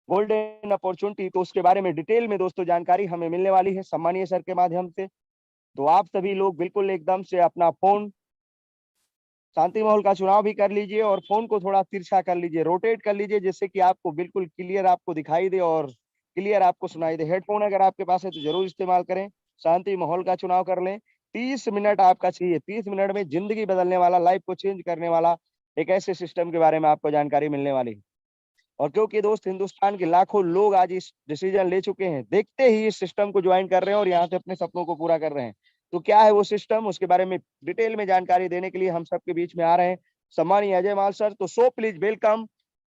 Golden opportunity, तो उसके बारे में डिटेल में दोस्तों जानकारी हमें मिलने वाली है सम्मानीय सर के माध्यम से। तो आप सभी लोग बिल्कुल एकदम से अपना फोन शांति माहौल का चुनाव भी कर लीजिए और फोन को थोड़ा तिरछा कर लीजिए, रोटेट कर लीजिए, जिससे कि आपको बिल्कुल क्लियर आपको दिखाई दे और क्लियर आपको सुनाई दे। हेडफोन अगर आपके पास है तो जरूर इस्तेमाल करें। शांति माहौल का चुनाव कर लें। 30 मिनट आपका चाहिए। 30 मिनट में जिंदगी बदलने वाला, लाइफ को चेंज करने वाला एक ऐसे सिस्टम के बारे में आपको जानकारी मिलने वाली है। और क्योंकि दोस्त हिंदुस्तान के लाखों लोग आज इस डिसीजन ले चुके हैं, देखते ही इस सिस्टम को ज्वाइन कर रहे हैं और यहाँ से अपने सपनों को पूरा कर रहे हैं। तो क्या है वो सिस्टम, उसके बारे में डिटेल में जानकारी देने के लिए हम सबके बीच में आ रहे हैं सम्मानीय अजय माल सर। तो सो प्लीज वेलकम,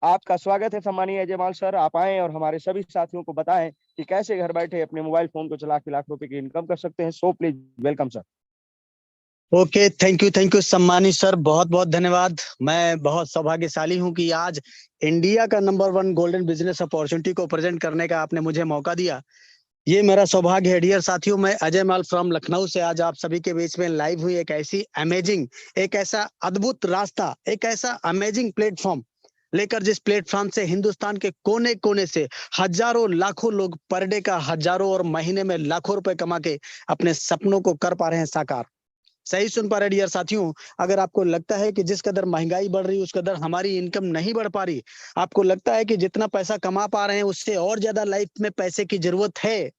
आपका स्वागत है सम्मानीय अजय माल सर। आप आए और हमारे सभी साथियों को बताएं कि कैसे घर बैठे अपने मोबाइल फोन को चला के लाख रुपए की इनकम कर सकते हैं। So please welcome sir. Okay, thank you सम्मानी सर, बहुत बहुत धन्यवाद। मैं बहुत सौभाग्यशाली हूं कि आज इंडिया का नंबर 1 गोल्डन बिजनेस अपॉर्चुनिटी को प्रेजेंट करने का आपने मुझे मौका दिया। ये मेरा सौभाग्य है। डियर साथियों, मैं अजय माल फ्रॉम लखनऊ से आज आप सभी के बीच में लाइव हुई एक ऐसी अमेजिंग, एक ऐसा अद्भुत रास्ता, एक ऐसा अमेजिंग प्लेटफॉर्म लेकर, जिस प्लेटफॉर्म से हिंदुस्तान के कोने कोने से हजारों लाखों लोग पर डे का हजारों और महीने में लाखों रुपए कमा के अपने सपनों को कर पा रहे हैं साकार। सही सुन पा रहे डियर साथियों। अगर आपको लगता है कि जिस कदर महंगाई बढ़ रही है उस कदर हमारी इनकम नहीं बढ़ पा रही, आपको लगता है कि जितना पैसा कमा पा रहे हैं उससे और ज्यादा लाइफ में पैसे की जरूरत है,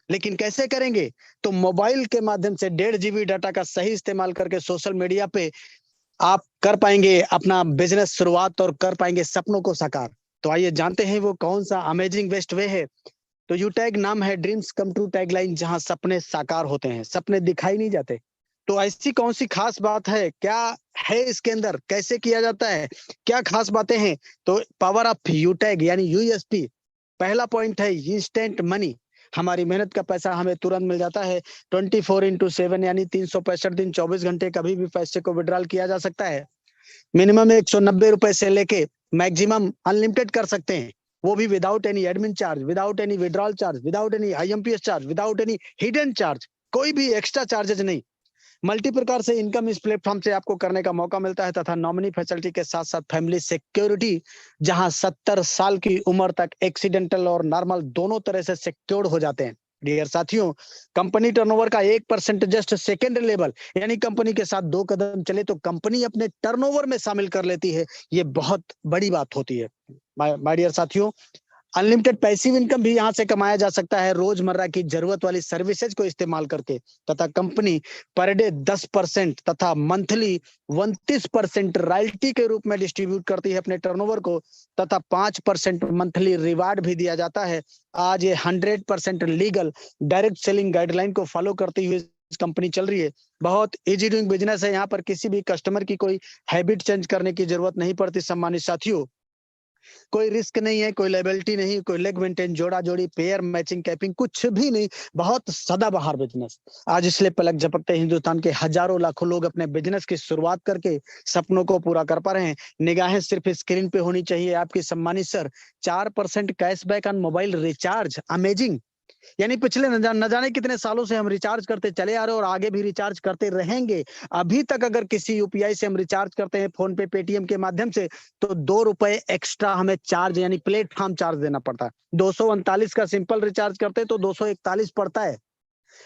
लेकिन कैसे करेंगे, तो मोबाइल के माध्यम से 1.5 GB डाटा का सही इस्तेमाल करके सोशल मीडिया पे आप कर पाएंगे अपना बिजनेस शुरुआत और कर पाएंगे सपनों को साकार। तो आइए जानते हैं वो कौन सा अमेजिंग बेस्ट वे है। तो यूटैग नाम है ड्रीम्स कम ट्रू टैगलाइन, जहां सपने साकार होते हैं, सपने दिखाई नहीं जाते। तो ऐसी कौन सी खास बात है, क्या है इसके अंदर, कैसे किया जाता है, क्या खास बातें हैं। तो पावर ऑफ यूटैग यानी यूएसपी, पहला पॉइंट है इंस्टेंट मनी। हमारी मेहनत का पैसा हमें तुरंत मिल जाता है। 24x7 यानी 365 दिन 24 घंटे कभी भी पैसे को विड्रॉल किया जा सकता है। मिनिमम 190 रुपए से लेके मैक्सिमम अनलिमिटेड कर सकते हैं, वो भी without any admin charge, without any withdrawal charge, without any IMPS charge, without any hidden charge, कोई भी एक्स्ट्रा चार्जेस नहीं। मल्टी प्रकार से इनकम इस प्लेटफॉर्म से आपको करने का मौका मिलता है, तथा नॉमिनी फैसिलिटी के साथ साथ फैमिली सिक्योरिटी, जहां 70 साल की उम्र तक एक्सीडेंटल और नॉर्मल दोनों तरह से सिक्योर्ड हो जाते हैं। डियर साथियों, कंपनी टर्नओवर का 1% जस्ट सेकेंड लेवल, यानी कंपनी के साथ 2 कदम चले तो कंपनी अपने टर्नओवर में शामिल कर लेती है। ये बहुत बड़ी बात होती है माय डियर साथियों। अनलिमिटेड पैसिव इनकम भी यहां से कमाया जा सकता है रोजमर्रा की जरूरत वाली सर्विसेज को इस्तेमाल करके, तथा कंपनी पर डे 10% तथा मंथली 29% रॉयल्टी के रूप में डिस्ट्रीब्यूट करती है अपने टर्नओवर को, तथा 5% मंथली रिवार्ड भी दिया जाता है। आज ये 100% लीगल डायरेक्ट सेलिंग गाइडलाइन को फॉलो करती हुई कंपनी चल रही है। बहुत इजी डूइंग बिजनेस है। यहाँ पर किसी भी कस्टमर की कोई हैबिट चेंज करने की जरूरत नहीं पड़ती सम्मानित साथियों। कोई रिस्क नहीं है, कोई लायबिलिटी नहीं, कोई लेग मेंटेन, जोड़ा जोड़ी, पेयर मैचिंग, कैपिंग, कुछ भी नहीं। बहुत सदाबहार बिजनेस। आज इसलिए पलक झपकते हिंदुस्तान के हजारों लाखों लोग अपने बिजनेस की शुरुआत करके सपनों को पूरा कर पा रहे हैं। निगाहें सिर्फ स्क्रीन पे होनी चाहिए आपकी सम्मानित sir. 4% cashback on mobile recharge, amazing. यानी पिछले न जाने कितने सालों से हम रिचार्ज करते चले आ रहे हैं और आगे भी रिचार्ज करते रहेंगे। अभी तक अगर किसी यूपीआई से हम रिचार्ज करते हैं, फोन पे, पेटीएम के माध्यम से, तो 2 रुपए एक्स्ट्रा हमें चार्ज यानी प्लेटफॉर्म चार्ज देना पड़ता है। 239 का सिंपल रिचार्ज करते हैं तो 241 पड़ता है।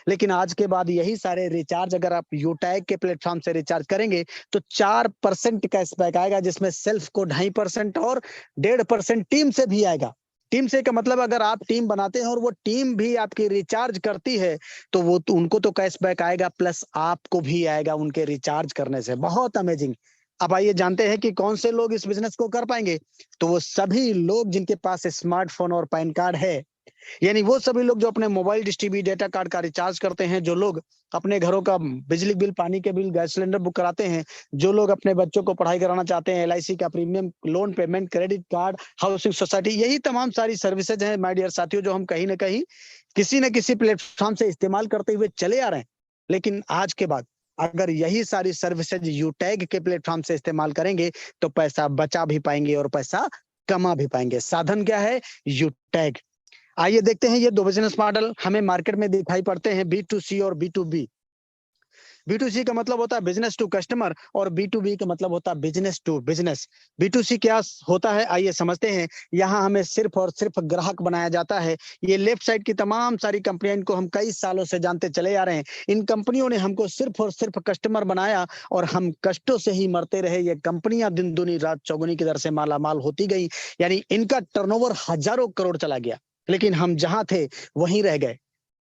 लेकिन आज के बाद यही सारे रिचार्ज अगर आप यूटैग के प्लेटफॉर्म से रिचार्ज करेंगे तो 4% कैशबैक आएगा, जिसमें सेल्फ को 2.5% और 1.5% टीम से भी आएगा। टीम से का मतलब अगर आप टीम बनाते हैं और वो टीम भी आपकी रिचार्ज करती है तो वो तो उनको तो कैशबैक आएगा, प्लस आपको भी आएगा उनके रिचार्ज करने से। बहुत अमेजिंग। अब आइए जानते हैं कि कौन से लोग इस बिजनेस को कर पाएंगे। तो वो सभी लोग जिनके पास स्मार्टफोन और पैन कार्ड है, यानी वो सभी लोग जो अपने mobile dish, TV, data card का रिचार्ज करते हैं, जो लोग अपने घरों का बिजली बिल, पानी के बिल, गैस सिलेंडर बुक कराते हैं, जो लोग अपने बच्चों को पढ़ाई कराना चाहते हैं, एलआईसी का premium, loan payment, credit card, housing society, यही तमाम सारी सर्विसेज हैं माय डियर साथियों, जो हम कहीं ना कहीं किसी न किसी प्लेटफॉर्म से इस्तेमाल करते हुए चले आ रहे हैं। लेकिन आज के बाद अगर यही सारी सर्विसेज यूटैग के प्लेटफॉर्म से इस्तेमाल करेंगे तो पैसा बचा भी पाएंगे और पैसा कमा भी पाएंगे। साधन क्या है? यूटैग। आइए देखते हैं ये 2 बिजनेस मॉडल हमें मार्केट में दिखाई पड़ते हैं, बी टू सी और बी टू बी। B2C का मतलब होता है बिजनेस टू कस्टमर और B2B का मतलब होता है बिजनेस टू बिजनेस। B2C क्या होता है आइए समझते हैं। यहाँ हमें सिर्फ और सिर्फ ग्राहक बनाया जाता है। ये लेफ्ट साइड की तमाम सारी कंपनियां, इनको हम कई सालों से जानते चले आ रहे हैं। इन कंपनियों ने हमको सिर्फ और सिर्फ कस्टमर बनाया और हम कष्टों से ही मरते रहे। ये कंपनियां दिन दुनी रात चौगुनी की दर से मालामाल होती गई, यानी इनका टर्नओवर हजारों करोड़ चला गया, लेकिन हम जहां थे वहीं रह गए।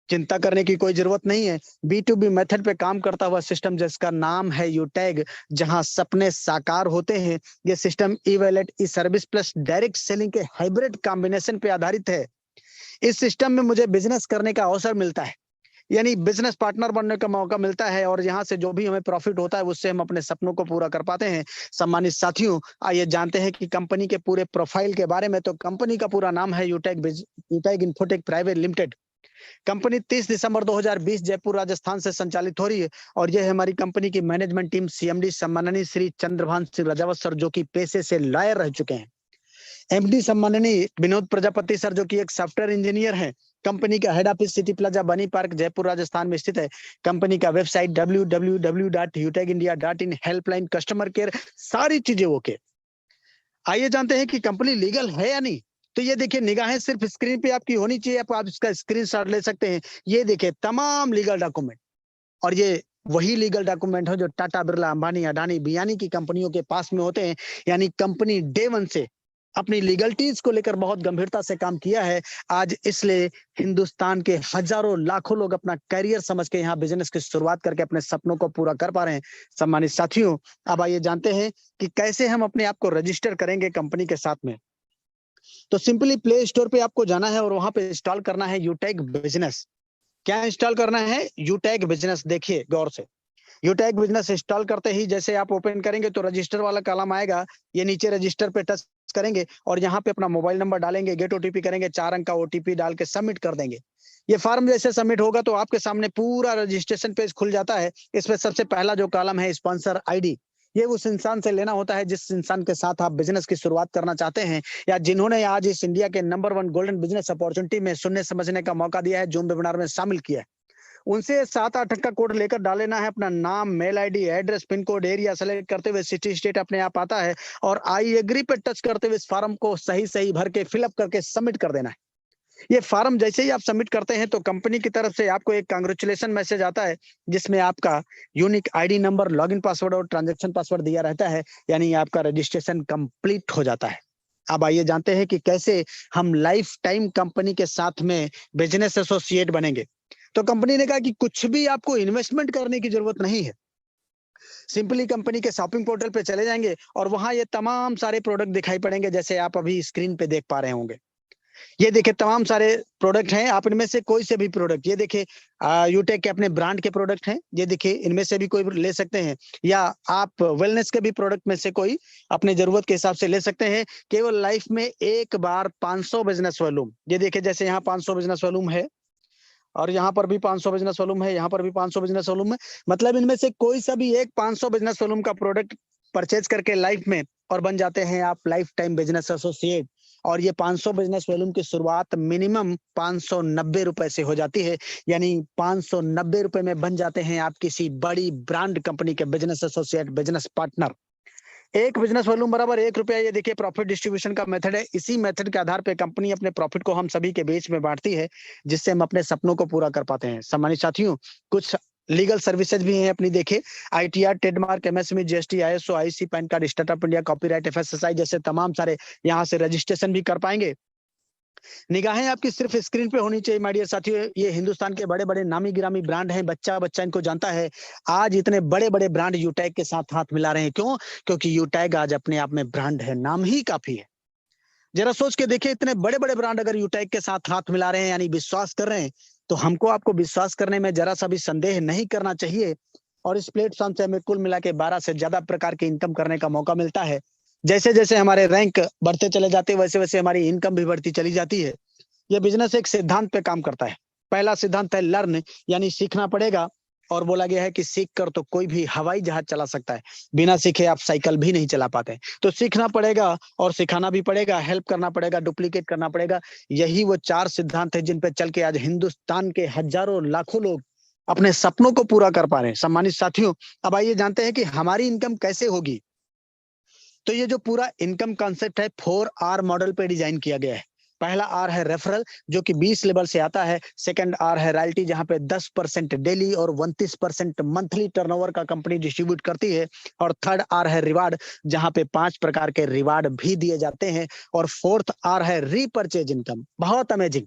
चिंता करने की कोई जरूरत नहीं है। B2B मेथड पे काम करता हुआ सिस्टम जिसका नाम है यूटैग, जहां सपने साकार होते हैं। ये सिस्टम ई वॉलेट, ई सर्विस प्लस डायरेक्ट सेलिंग के हाइब्रिड कॉम्बिनेशन पे आधारित है। इस सिस्टम में मुझे बिजनेस करने का अवसर मिलता है, यानी बिजनेस पार्टनर बनने का मौका मिलता है, और यहाँ से जो भी हमें प्रॉफिट होता है उससे हम अपने सपनों को पूरा कर पाते हैं। सम्मानित साथियों, आइए जानते हैं कि कंपनी के पूरे प्रोफाइल के बारे में। तो कंपनी का पूरा नाम है यूटैग इन्फोटेक प्राइवेट लिमिटेड। कंपनी 30 दिसंबर 2020 जयपुर राजस्थान से संचालित हो रही है, और यह हमारी कंपनी की मैनेजमेंट टीम CMD सम्माननीय श्री चंद्रभान सिंह राजावत सर, जो कि पेशे से लॉयर रह चुके हैं। MD सम्माननीय विनोद प्रजापति सर, जो कि एक सॉफ्टवेयर इंजीनियर हैं। कंपनी का हेड ऑफिस सिटी प्लाजा बनी पार्क जयपुर राजस्थान में स्थित है। कंपनी का website www.utegindia.in, helpline, customer care, सारी चीजें ओके। आइए जानते हैं कि कंपनी लीगल है या नहीं। तो ये देखिए, निगाहें सिर्फ स्क्रीन पे आपकी होनी चाहिए, आप इसका स्क्रीनशॉट ले सकते हैं। ये देखिए तमाम लीगल डॉक्यूमेंट, और ये वही लीगल डॉक्यूमेंट है जो टाटा, बिरला, अंबानी, अडानी, बियानी की कंपनियों के पास में होते हैं। यानी कंपनी डे वन से अपनी लीगलिटीज को लेकर बहुत गंभीरता से काम किया है। आज इसलिए हिंदुस्तान के हजारों लाखों लोग अपना करियर समझ के यहाँ बिजनेस की शुरुआत करके अपने सपनों को पूरा कर पा रहे हैं। सम्मानित साथियों, अब आइए जानते हैं कि कैसे हम अपने आप को रजिस्टर करेंगे कंपनी के साथ में। तो सिंपली प्ले स्टोर पे आपको जाना है और वहां पे इंस्टॉल करना है यूटैग बिजनेस। क्या इंस्टॉल करना है? यूटैग बिजनेस। देखिए गौर से, यूटैग बिजनेस इंस्टॉल करते ही जैसे आप ओपन करेंगे तो रजिस्टर वाला कॉलम आएगा। ये नीचे रजिस्टर पे टच करेंगे और यहाँ पे अपना मोबाइल नंबर डालेंगे, गेट OTP करेंगे, 4 अंक का OTP डाल के सबमिट कर देंगे। ये फॉर्म जैसे सबमिट होगा तो आपके सामने पूरा रजिस्ट्रेशन पेज खुल जाता है। इसमें सबसे पहला जो कॉलम है स्पॉन्सर ID, ये उस इंसान से लेना होता है जिस इंसान के साथ आप बिजनेस की शुरुआत करना चाहते हैं, या जिन्होंने आज इस इंडिया के नंबर 1 गोल्डन बिजनेस अपॉर्चुनिटी में सुनने समझने का मौका दिया है, जूम वेबिनार में शामिल किया है। उनसे 7-8 अंक का कोड लेकर डालेना है। अपना नाम, mail ID, address, pin code, area select करते हुए सिटी स्टेट अपने आप आता है, और आई एग्री पे टच करते हुए इस फॉर्म को सही सही भर के फिलअप करके सबमिट कर देना है। ये फॉर्म जैसे ही आप सबमिट करते हैं तो कंपनी की तरफ से आपको एक कांग्रेचुलेशन मैसेज आता है, जिसमें आपका unique ID number, login password और ट्रांजैक्शन पासवर्ड दिया रहता है। यानी आपका रजिस्ट्रेशन कंप्लीट हो जाता है। अब आइए जानते हैं कि कैसे हम लाइफ टाइम कंपनी के साथ में बिजनेस एसोसिएट बनेंगे। तो कंपनी ने कहा कि कुछ भी आपको इन्वेस्टमेंट करने की जरूरत नहीं है। सिंपली कंपनी के शॉपिंग पोर्टल पे चले जाएंगे और वहां ये तमाम सारे प्रोडक्ट दिखाई पड़ेंगे, जैसे आप अभी स्क्रीन पे देख पा रहे होंगे। ये देखिए तमाम सारे प्रोडक्ट हैं। आप इनमें से कोई से भी प्रोडक्ट, ये देखिए यूटेक के अपने ब्रांड के प्रोडक्ट हैं। ये देखिए इनमें से भी कोई ले सकते हैं, या आप वेलनेस के भी प्रोडक्ट में से कोई अपने जरूरत के हिसाब से ले सकते हैं। केवल लाइफ में एक बार 500 बिजनेस वॉल्यूम, ये देखिए जैसे यहाँ 500 बिजनेस वॉल्यूम है, और यहाँ पर भी 500 बिजनेस वॉल्यूम है, यहाँ पर भी 500 बिजनेस वॉल्यूम है। मतलब इनमें से कोई सा भी एक 500 बिजनेस वॉल्यूम का प्रोडक्ट परचेज करके लाइफ में, और बन जाते हैं आप लाइफ टाइम बिजनेस एसोसिएट। और ये 500 बिजनेस वॉल्यूम की शुरुआत मिनिमम 590 रुपए से हो जाती है। यानी 590 रुपए में बन जाते हैं आप किसी बड़ी ब्रांड कंपनी के बिजनेस एसोसिएट, बिजनेस पार्टनर। एक बिजनेस वॉल्यूम बराबर 1 रुपया। ये देखिए प्रॉफिट डिस्ट्रीब्यूशन का मेथड है। इसी मेथड के आधार पे कंपनी अपने प्रॉफिट को हम सभी के बीच में बांटती है, जिससे हम अपने सपनों को पूरा कर पाते हैं। सम्मानित साथियों, कुछ लीगल सर्विसेज भी हैं अपनी, देखे ITR, trademark, MSME, GST, ISO, IC, pan card, startup India, copyright, FSSAI जैसे तमाम सारे यहाँ से रजिस्ट्रेशन भी कर पाएंगे। निगाहें आपकी सिर्फ स्क्रीन पे होनी चाहिए माय डियर साथियों। ये हिंदुस्तान के बड़े बड़े नामी गिरामी ब्रांड हैं, बच्चा बच्चा इनको जानता है। आज इतने बड़े बड़े ब्रांड यूटैग के साथ हाथ मिला रहे हैं। क्यों? क्योंकि यूटैग आज अपने आप में ब्रांड है, नाम ही काफी है। जरा सोच के देखिए, इतने बड़े बड़े ब्रांड अगर यूटैग के साथ हाथ मिला रहे हैं, यानी विश्वास कर रहे हैं, तो हमको आपको विश्वास करने में जरा सा भी संदेह नहीं करना चाहिए। और इस प्लेटफॉर्म से हमें कुल मिला के 12 से ज्यादा प्रकार की इनकम करने का मौका मिलता है। जैसे जैसे हमारे रैंक बढ़ते चले जाते हैं, वैसे वैसे हमारी इनकम भी बढ़ती चली जाती है। ये बिजनेस एक सिद्धांत पे काम करता है। पहला सिद्धांत है लर्न, यानी सीखना पड़ेगा। और बोला गया है कि सीख कर तो कोई भी हवाई जहाज चला सकता है, बिना सीखे आप साइकिल भी नहीं चला पाते। तो सीखना पड़ेगा और सिखाना भी पड़ेगा, हेल्प करना पड़ेगा, डुप्लीकेट करना पड़ेगा। यही वो 4 सिद्धांत है जिन पे चल के आज हिंदुस्तान के हजारों लाखों लोग अपने सपनों को पूरा कर पा रहे हैं। सम्मानित साथियों, अब आइए जानते हैं कि हमारी इनकम कैसे होगी। तो ये जो पूरा इनकम कॉन्सेप्ट है 4R मॉडल पे डिजाइन किया गया है। पहला आर है रेफरल, जो कि 20 लेवल से आता है। सेकंड आर है रॉयल्टी, जहां पे 10% डेली और 29% मंथली टर्नओवर का कंपनी डिस्ट्रीब्यूट करती है। और थर्ड आर है रिवार्ड, जहां पे 5 प्रकार के रिवार्ड भी दिए जाते हैं। और फोर्थ आर है रीपरचेज इनकम। बहुत अमेजिंग।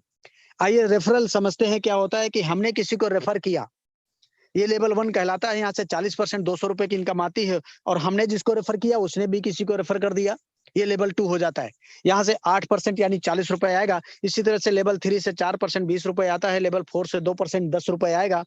आइए रेफरल समझते हैं क्या होता है। कि हमने किसी को रेफर किया, ये लेवल 1 कहलाता है। यहाँ से 40% 200 रुपए की इनकम आती है। और हमने जिसको रेफर किया उसने भी किसी को रेफर कर दिया, ये लेवल 2 हो जाता है। यहाँ से 8% यानी 40 रुपए आएगा। इसी तरह से लेवल 3 से 4% 20 रुपए आता है। लेवल 4 से 2% 10 रुपए आएगा।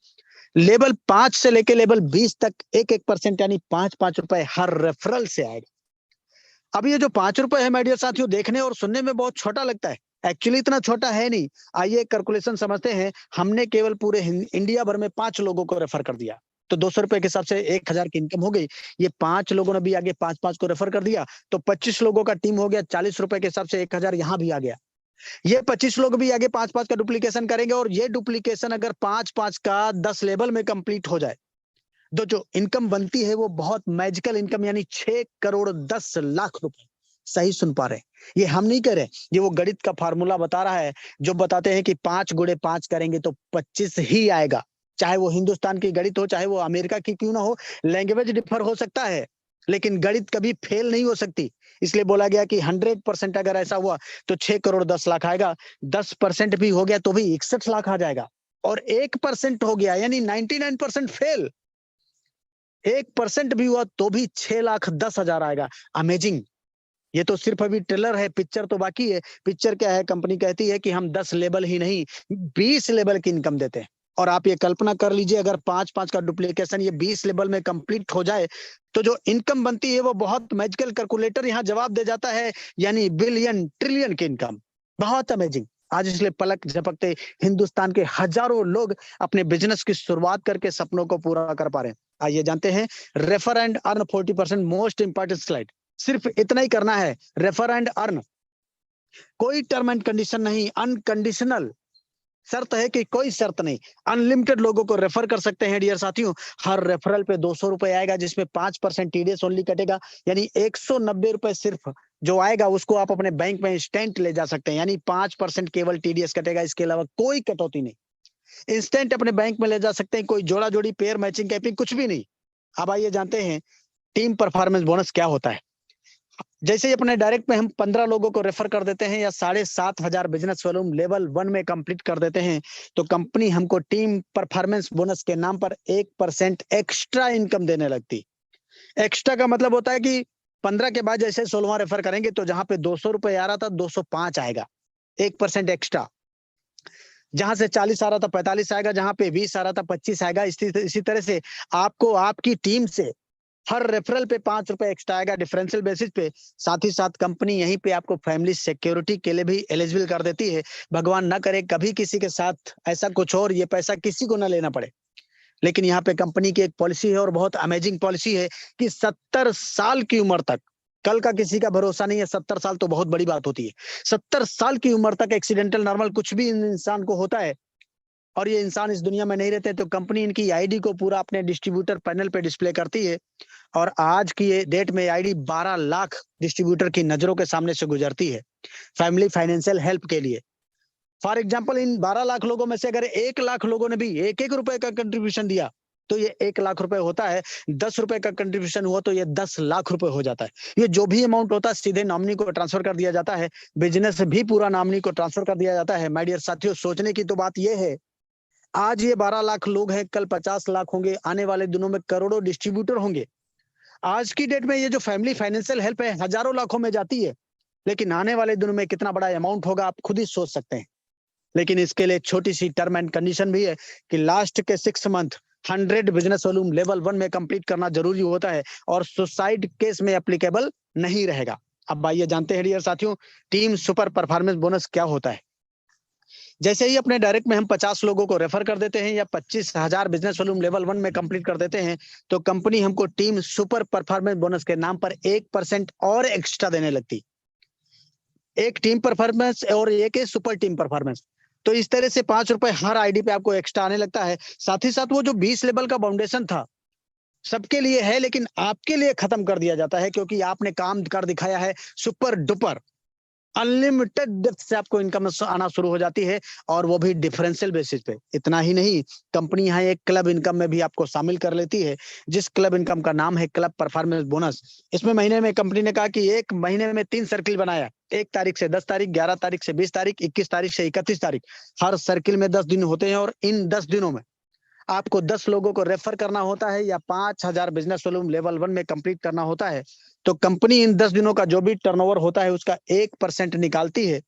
लेवल 5 से लेके लेवल 20 तक 1% यानी 5 रुपए हर रेफरल से आएगा। अब ये जो 5 रुपए है मेरे साथियों, देखने और सुनने में बहुत छोटा लगता है, एक्चुअली इतना छोटा है नहीं। आइए कैलकुलेशन समझते हैं। हमने केवल पूरे इंडिया भर में 5 लोगों को रेफर कर दिया, तो 200 रुपए के हिसाब से 1000 की इनकम हो गई। ये 5 लोगों ने भी आगे 5 को रेफर कर दिया, तो 25 लोगों का टीम हो गया। 40 रुपए के हिसाब से 1000 यहाँ भी आ गया। ये 25 लोग भी आगे 5 का डुप्लीकेशन करेंगे। और ये डुप्लीकेशन अगर 5 का 10 लेवल में कंप्लीट हो जाए, तो जो इनकम बनती है वो बहुत मैजिकल इनकम, यानी 6,10,00,000 रुपए। सही सुन पा रहे हैं, ये हम नहीं कह रहे, ये वो गणित का फार्मूला बता रहा है, जो बताते हैं कि 5 गुणे 5 करेंगे तो 25 ही आएगा। चाहे वो हिंदुस्तान की गणित हो, चाहे वो अमेरिका की क्यों ना हो, लैंग्वेज डिफर हो सकता है, लेकिन गणित कभी फेल नहीं हो सकती। इसलिए बोला गया कि 100% अगर ऐसा हुआ तो 6,10,00,000 आएगा। 10% भी हो गया तो भी 61 लाख आ जाएगा। और 1% हो गया यानी 99% फेल। 1% भी हुआ तो भी 6,10,000 आएगा। अमेजिंग। ये तो सिर्फ अभी ट्रेलर है, पिक्चर तो बाकी है। पिक्चर क्या है, कंपनी कहती है कि हम 10 लेवल ही नहीं 20 लेवल की इनकम देते हैं। और आप ये कल्पना कर लीजिए, अगर 5 का डुप्लीकेशन ये 20 लेवल में कंप्लीट हो जाए, तो जो इनकम बनती है वो बहुत मैजिकल, कैलकुलेटर यहाँ जवाब दे जाता है, यानी बिलियन ट्रिलियन की इनकम। बहुत अमेजिंग। आज इसलिए पलक झपकते हिंदुस्तान के हजारों लोग अपने बिजनेस की शुरुआत करके सपनों को पूरा कर पा रहे हैं। आइए जानते हैं refer and earn 40%, most important slide. सिर्फ इतना ही करना है, रेफर एंड अर्न। कोई टर्म एंड कंडीशन नहीं, अनकंडीशनल शर्त है कि कोई शर्त नहीं, अनलिमिटेड लोगों को रेफर कर सकते हैं डियर साथियों। हर रेफरल पे 200 रुपए आएगा, जिसमें 5% टीडीएस ओनली कटेगा, यानी 190 रुपए सिर्फ जो आएगा उसको आप अपने बैंक में इंस्टेंट ले जा सकते हैं, यानी 5% केवल टीडीएस कटेगा, इसके अलावा कोई कटौती नहीं। इंस्टेंट अपने बैंक में ले जा सकते हैं, कोई जोड़ा जोड़ी, पेयर मैचिंग, कैपिंग कुछ भी नहीं। अब आइए जानते हैं टीम परफॉर्मेंस बोनस क्या होता है। जैसे ही अपने डायरेक्ट में हम 15 लोगों को रेफर कर देते हैं या 7,500 बिजनेस वॉल्यूम लेवल 1 में कंप्लीट कर देते हैं, तो कंपनी हमको टीम परफॉर्मेंस बोनस के नाम पर 1% एक्स्ट्रा इनकम देने लगती। एक्स्ट्रा का मतलब होता है कि 15 के बाद जैसे 16वां रेफर करेंगे तो जहां पे 200 रुपए आ रहा था 205 आएगा, 1% एक्स्ट्रा। जहां से 40 आ रहा था 45 आएगा, जहां पे 20 आ रहा था 25 आएगा। इसी तरह से आपको आपकी टीम से हर रेफरल पे 5 रुपए एक्स्ट्रा आएगा, डिफरेंशियल बेसिस पे। साथ ही साथ कंपनी यहीं पे आपको फैमिली सिक्योरिटी के लिए भी एलिजिबल कर देती है। भगवान ना करे कभी किसी के साथ ऐसा कुछ और ये पैसा किसी को ना लेना पड़े। लेकिन यहाँ पे कंपनी की एक पॉलिसी है और बहुत अमेजिंग पॉलिसी है कि 70 साल की उम्र तक, कल का किसी का भरोसा नहीं है, 70 साल तो बहुत बड़ी बात होती है। 70 साल की उम्र तक एक्सीडेंटल नॉर्मल कुछ भी इंसान को होता है और ये इंसान इस दुनिया में नहीं रहते, तो कंपनी इनकी आईडी को पूरा अपने डिस्ट्रीब्यूटर पैनल पे डिस्प्ले करती है। और आज की डेट में आईडी 12 लाख डिस्ट्रीब्यूटर की नजरों के सामने से गुजरती है फैमिली फाइनेंशियल हेल्प के लिए। फॉर एग्जाम्पल, इन 12 लाख लोगों में से अगर 1 लाख लोगों ने भी 1 रुपए का कंट्रीब्यूशन दिया तो ये 1 लाख रुपए होता है। 10 रुपए का कंट्रीब्यूशन हुआ तो ये 10 लाख रुपए हो जाता है। ये जो भी अमाउंट होता है सीधे नॉमिनी को ट्रांसफर कर दिया जाता है, बिजनेस भी पूरा नॉमिनी को ट्रांसफर कर दिया जाता है। माय डियर साथियों, सोचने की तो बात यह है, आज ये 12 लाख लोग हैं, कल 50 लाख होंगे, आने वाले दिनों में करोड़ों डिस्ट्रीब्यूटर होंगे। आज की डेट में ये जो फैमिली फाइनेंशियल हेल्प है हजारों लाखों में जाती है, लेकिन आने वाले दिनों में कितना बड़ा अमाउंट होगा आप खुद ही सोच सकते हैं। लेकिन इसके लिए छोटी सी टर्म एंड कंडीशन भी है कि लास्ट के 6 मंथ 100 बिजनेस वॉल्यूम लेवल 1 में कंप्लीट करना जरूरी होता है और सुसाइड केस में एप्लीकेबल नहीं रहेगा। अब आइए जानते हैं डियर साथियों, टीम सुपर परफॉर्मेंस बोनस क्या होता है। जैसे ही अपने डायरेक्ट में हम 50 लोगों को रेफर कर देते हैं या 25,000 बिजनेस वॉल्यूम लेवल 1 में कंप्लीट कर देते हैं, तो कंपनी हमको टीम सुपर परफॉर्मेंस बोनस के नाम पर 1% और एक्स्ट्रा देने लगती। एक टीम परफॉर्मेंस और एक है सुपर टीम परफॉर्मेंस। तो इस तरह से 5 रुपए हर आईडी पे आपको एक्स्ट्रा आने लगता है। साथ ही साथ वो जो 20 लेवल का फाउंडेशन था सबके लिए है, लेकिन आपके लिए खत्म कर दिया जाता है क्योंकि आपने काम कर दिखाया है सुपर डुपर। अनलिमिटेड डेप्थ से आपको इनकम आना शुरू हो जाती है, और वो भी डिफरेंशियल बेसिस पे। इतना ही नहीं, कंपनी यहाँ एक क्लब इनकम में भी आपको शामिल कर लेती है, जिस क्लब इनकम का नाम है क्लब परफॉर्मेंस बोनस। इसमें महीने में कंपनी ने कहा कि एक महीने में 3 सर्किल बनाया, 1 तारीख से 10 तारीख, 11 तारीख से 20 तारीख, 21 तारीख से 31 तारीख। हर सर्किल में 10 दिन होते हैं, और इन 10 दिनों में आपको 10 लोगों को रेफर करना होता है या 5,000 बिजनेस वॉल्यूम लेवल 1 में कंप्लीट करना होता है। तो कंपनी इन 10 दिनों का जो भी टर्नओवर होता है उसका 1% निकालती है,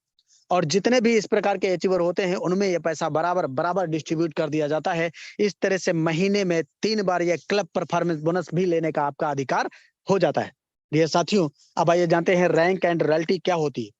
और जितने भी इस प्रकार के अचीवर होते हैं उनमें यह पैसा बराबर बराबर डिस्ट्रीब्यूट कर दिया जाता है। इस तरह से महीने में 3 बार यह क्लब परफॉर्मेंस बोनस भी लेने का आपका अधिकार हो जाता है। डियर साथियों, अब आइए जानते हैं रैंक एंड रॉयल्टी क्या होती है।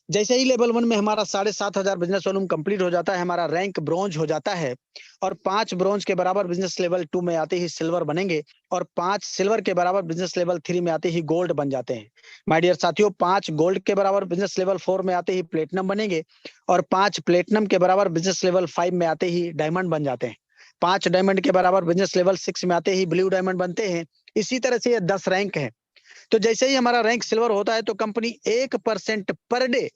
जैसे ही लेवल 1 में हमारा 7,500 बिजनेस वॉल्यूम कंप्लीट हो जाता है, हमारा रैंक ब्रॉन्ज हो जाता है, और 5 ब्रॉन्ज के बराबर बिजनेस लेवल 2 में आते ही सिल्वर बनेंगे, और 5 सिल्वर के बराबर बिजनेस लेवल 3 में आते ही गोल्ड बन जाते हैं। माय डियर साथियों, 5 गोल्ड के बराबर बिजनेस लेवल 4 में आते ही प्लेटिनम बनेंगे, और 5 प्लेटिनम के बराबर बिजनेस लेवल 5 में आते ही डायमंड बन जाते हैं। 5 डायमंड के बराबर बिजनेस लेवल 6 में आते ही ब्लू डायमंड बनते हैं। इसी तरह से ये 10 रैंक है। तो जैसे ही हमारा रैंक सिल्वर होता है तो कंपनी 1% पर डे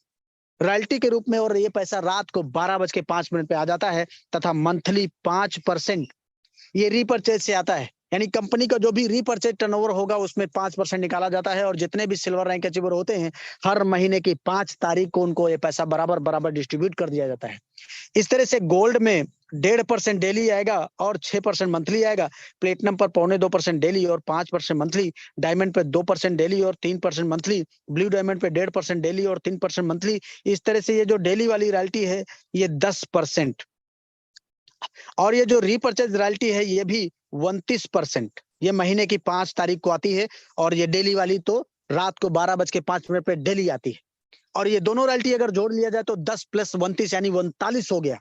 रॉयल्टी के रूप में, और ये पैसा रात को 12:05 पे आ जाता है, तथा मंथली 5% ये रीपर्चेज से आता है। यानी कंपनी का जो भी रीपर्चेज टर्नओवर होगा उसमें 5% निकाला जाता है, और जितने भी सिल्वर रैंक अचीवर होते हैं हर महीने की 5 तारीख को उनको ये पैसा बराबर बराबर डिस्ट्रीब्यूट कर दिया जाता है। इस तरह से गोल्ड में 1.5% डेली आएगा और 6% मंथली आएगा, प्लेटिनम पर 2.25% डेली और 5% मंथली, डायमंड पे 2% डेली और 3% मंथली, ब्लू डायमंड पे 1.5% डेली और 3% मंथली। इस तरह से ये जो डेली वाली रॉयल्टी है ये 10%, और ये जो रीपर्चेज रॉयल्टी है ये भी 29%। ये महीने की 5 तारीख को आती है, और ये डेली वाली तो रात को 12:05 पे डेली आती है। और ये दोनों रॉयल्टी अगर जोड़ लिया जाए तो 10 + 29 यानी 39 हो गया।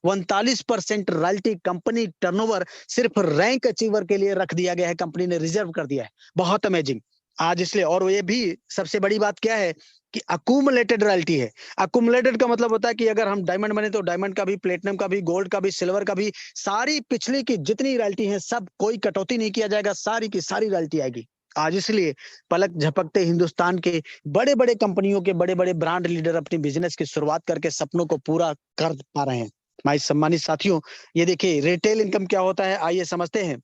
39% रॉयल्टी कंपनी टर्नओवर सिर्फ रैंक अचीवर के लिए रख दिया गया है, कंपनी ने रिजर्व कर दिया है। बहुत अमेजिंग आज इसलिए। और ये भी सबसे बड़ी बात क्या है कि अकुमुलेटेड रॉयल्टी है। अकुमुलेटेड का मतलब होता है कि अगर हम डायमंड बने तो डायमंड का भी, प्लेटिनम का भी, गोल्ड का भी, सिल्वर का भी, सारी पिछली की जितनी रॉयल्टी है सब कोई कटौती नहीं किया जाएगा, सारी की सारी रॉयल्टी आएगी आज। इसलिए पलक झपकते हिंदुस्तान के बड़े बड़े कंपनियों के बड़े बड़े ब्रांड लीडर अपनी बिजनेस की शुरुआत करके सपनों को पूरा कर पा रहे हैं। माय सम्मानित साथियों, ये देखिए रिटेल इनकम क्या होता है, आइए समझते हैं।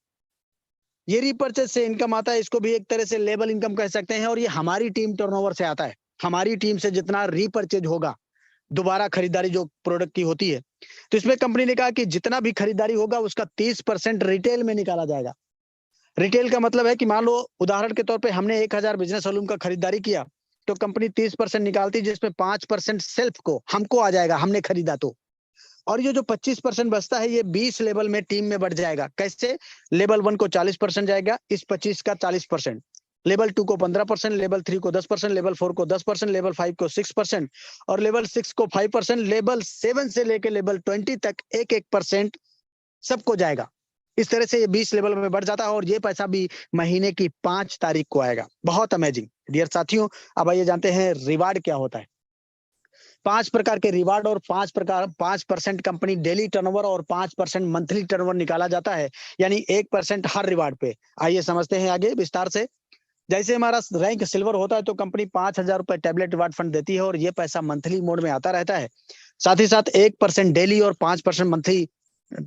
ये रीपर्चेज से इनकम आता है, इसको भी एक तरह से लेबल इनकम कह सकते हैं, और ये हमारी टीम टर्नओवर से आता है। हमारी टीम से जितना रीपर्चेज होगा, दोबारा खरीदारी जो प्रोडक्ट की होती है, तो इसमें कंपनी ने कहा कि जितना भी खरीदारी होगा उसका 30% रिटेल में निकाला जाएगा। रिटेल का मतलब है कि मान लो उदाहरण के तौर पे हमने 1,000 बिजनेस वॉल्यूम का खरीदारी किया, तो कंपनी 30% निकालती, जिसमें 5% सेल्फ को हमको आ जाएगा, हमने खरीदा तो। और ये जो 25% बचता है ये 20 लेवल में टीम में बढ़ जाएगा। कैसे? लेवल 1 को 40% जाएगा, इस 25 का 40%, लेवल 2 को 15%, लेवल 3 को 10%, लेवल 4 को 10%, लेवल 5 को 6%, और लेवल 6 को 5%, लेवल 7 से लेकर लेवल 20 तक 1% सबको जाएगा। इस तरह से ये 20 लेवल में बढ़ जाता है, और ये पैसा भी महीने की 5 तारीख को आएगा। बहुत अमेजिंग डियर साथियों। अब आइए जानते हैं रिवार्ड क्या होता है। 5 प्रकार के रिवार्ड और 5% कंपनी डेली टर्नओवर और 5% मंथली टर्नओवर निकाला जाता है, यानी 1% हर रिवार्ड पे। आइए समझते हैं आगे विस्तार से। जैसे हमारा रैंक सिल्वर होता है तो कंपनी 5,000 रुपए टैबलेट रिवार्ड फंड देती है, और ये पैसा मंथली मोड में आता रहता है। साथ ही साथ 1% डेली और 5% मंथली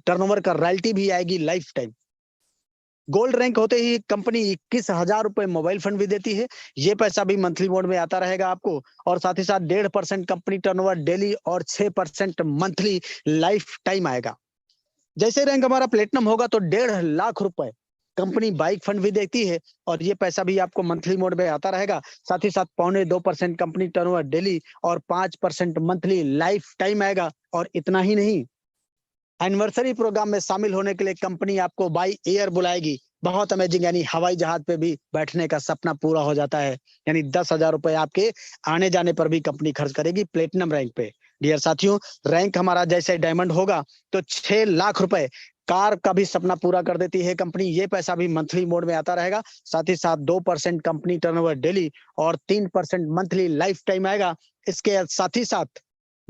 टर्नओवर का रॉयल्टी भी आएगी लाइफ टाइम। गोल्ड रैंक होते ही कंपनी 21,000 रुपए मोबाइल फंड भी देती है, ये पैसा भी मंथली मोड में आता रहेगा आपको। और साथ ही साथ 1.5% कंपनी टर्नओवर डेली और 6% मंथली लाइफ टाइम आएगा। जैसे रैंक हमारा प्लेटिनम होगा तो 1.5 लाख रुपए कंपनी बाइक फंड भी देती है, और ये पैसा भी आपको मंथली मोड में आता रहेगा। साथ ही साथ 2.25% कंपनी टर्नओवर डेली और 5% मंथली लाइफ टाइम आएगा। और इतना ही नहीं, एनिवर्सरी प्रोग्राम में शामिल होने के लिए कंपनी आपको बाई एयर बुलाएगी। बहुत अमेजिंग, यानी हवाई जहाज पे भी बैठने का सपना पूरा हो जाता है। यानी 10,000 रुपए आपके आने जाने पर भी कंपनी खर्च करेगी प्लेटिनम रैंक पे। डियर साथियों, रैंक हमारा जैसे डायमंड होगा तो 6 लाख रुपए कार का भी सपना पूरा कर देती है कंपनी, ये पैसा भी मंथली मोड में आता रहेगा। साथ ही साथ 2% कंपनी टर्नओवर डेली और 3% मंथली लाइफ टाइम आएगा। इसके साथ ही साथ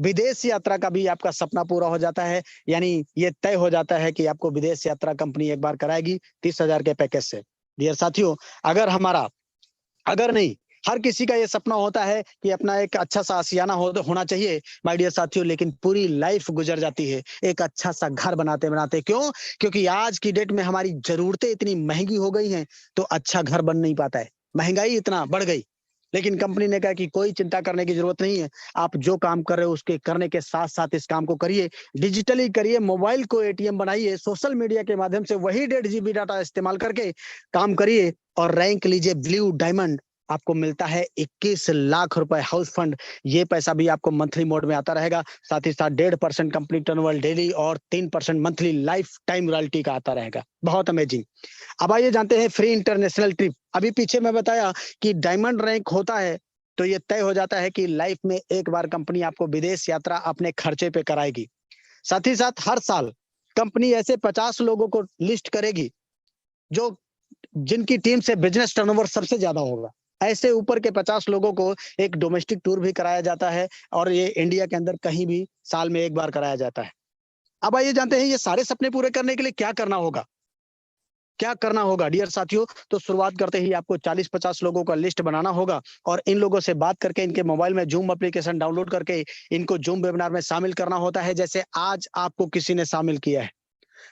विदेश यात्रा का भी आपका सपना पूरा हो जाता है, यानी ये तय हो जाता है कि आपको विदेश यात्रा कंपनी एक बार कराएगी 30,000 के पैकेज से। डियर साथियों, अगर नहीं, हर किसी का ये सपना होता है कि अपना एक अच्छा सा आशियाना होना चाहिए माय डियर साथियों, लेकिन पूरी लाइफ गुजर जाती है एक अच्छा सा घर बनाते बनाते। क्यों? क्योंकि आज की डेट में हमारी जरूरतें इतनी महंगी हो गई हैं, तो अच्छा घर बन नहीं पाता है, महंगाई इतना बढ़ गई। लेकिन कंपनी ने कहा कि कोई चिंता करने की जरूरत नहीं है, आप जो काम कर रहे हो उसके करने के साथ साथ इस काम को करिए, डिजिटली करिए, मोबाइल को एटीएम बनाइए, सोशल मीडिया के माध्यम से वही 1.5 GB डाटा इस्तेमाल करके काम करिए और रैंक लीजिए ब्लू डायमंड। आपको मिलता है 21 लाख रुपए हाउस फंड। ये पैसा भी आपको मंथली मोड में आता रहेगा, साथ ही साथ 1.5% कंपनी टर्नओवर डेली और 3% मंथली लाइफ टाइम रॉयल्टी का आता रहेगा। बहुत अमेजिंग। अब आइए जानते हैं फ्री इंटरनेशनल ट्रिप। अभी पीछे मैं बताया कि डायमंड रैंक होता है तो ये तय हो जाता है कि लाइफ में एक बार कंपनी आपको विदेश यात्रा अपने खर्चे पे कराएगी। साथ ही साथ हर साल कंपनी ऐसे 50 लोगों को लिस्ट करेगी जो जिनकी टीम से बिजनेस टर्नओवर सबसे ज्यादा होगा। ऐसे ऊपर के 50 लोगों को एक डोमेस्टिक टूर भी कराया जाता है और ये इंडिया के अंदर कहीं भी साल में एक बार कराया जाता है। अब आइए जानते हैं ये सारे सपने पूरे करने के लिए क्या करना होगा। डियर साथियों, तो शुरुआत करते ही आपको 40-50 लोगों का लिस्ट बनाना होगा और इन लोगों से बात करके इनके मोबाइल में जूम एप्लीकेशन डाउनलोड करके इनको जूम वेबिनार में शामिल करना होता है, जैसे आज आपको किसी ने शामिल किया है।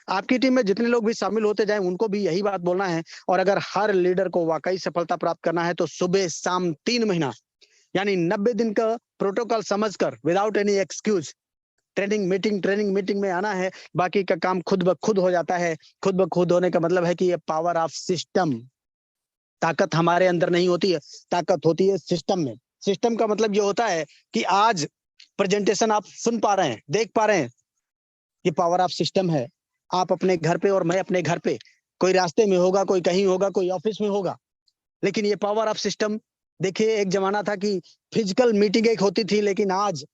आपकी टीम में जितने लोग भी शामिल होते जाएं उनको भी यही बात बोलना है। और अगर हर लीडर को वाकई सफलता प्राप्त करना है तो सुबह शाम 3 महीना यानी 90 दिन का प्रोटोकॉल समझकर without any excuse training meeting में आना है। बाकी का काम खुद ब खुद हो जाता है। खुद ब खुद होने का मतलब है कि ये पावर ऑफ सिस्टम। ताकत हमारे अंदर नहीं होती है, ताकत होती है सिस्टम में। सिस्टम का मतलब ये होता है कि आज प्रेजेंटेशन आप सुन पा रहे हैं, देख पा रहे हैं, ये पावर ऑफ सिस्टम है। आप अपने घर पे और मैं अपने घर पे, कोई रास्ते में होगा, कोई कहीं होगा, कोई ऑफिस में होगा, लेकिन ये पावर ऑफ सिस्टम। देखिए एक जमाना था कि फिजिकल मीटिंग एक होती थी, लेकिन आज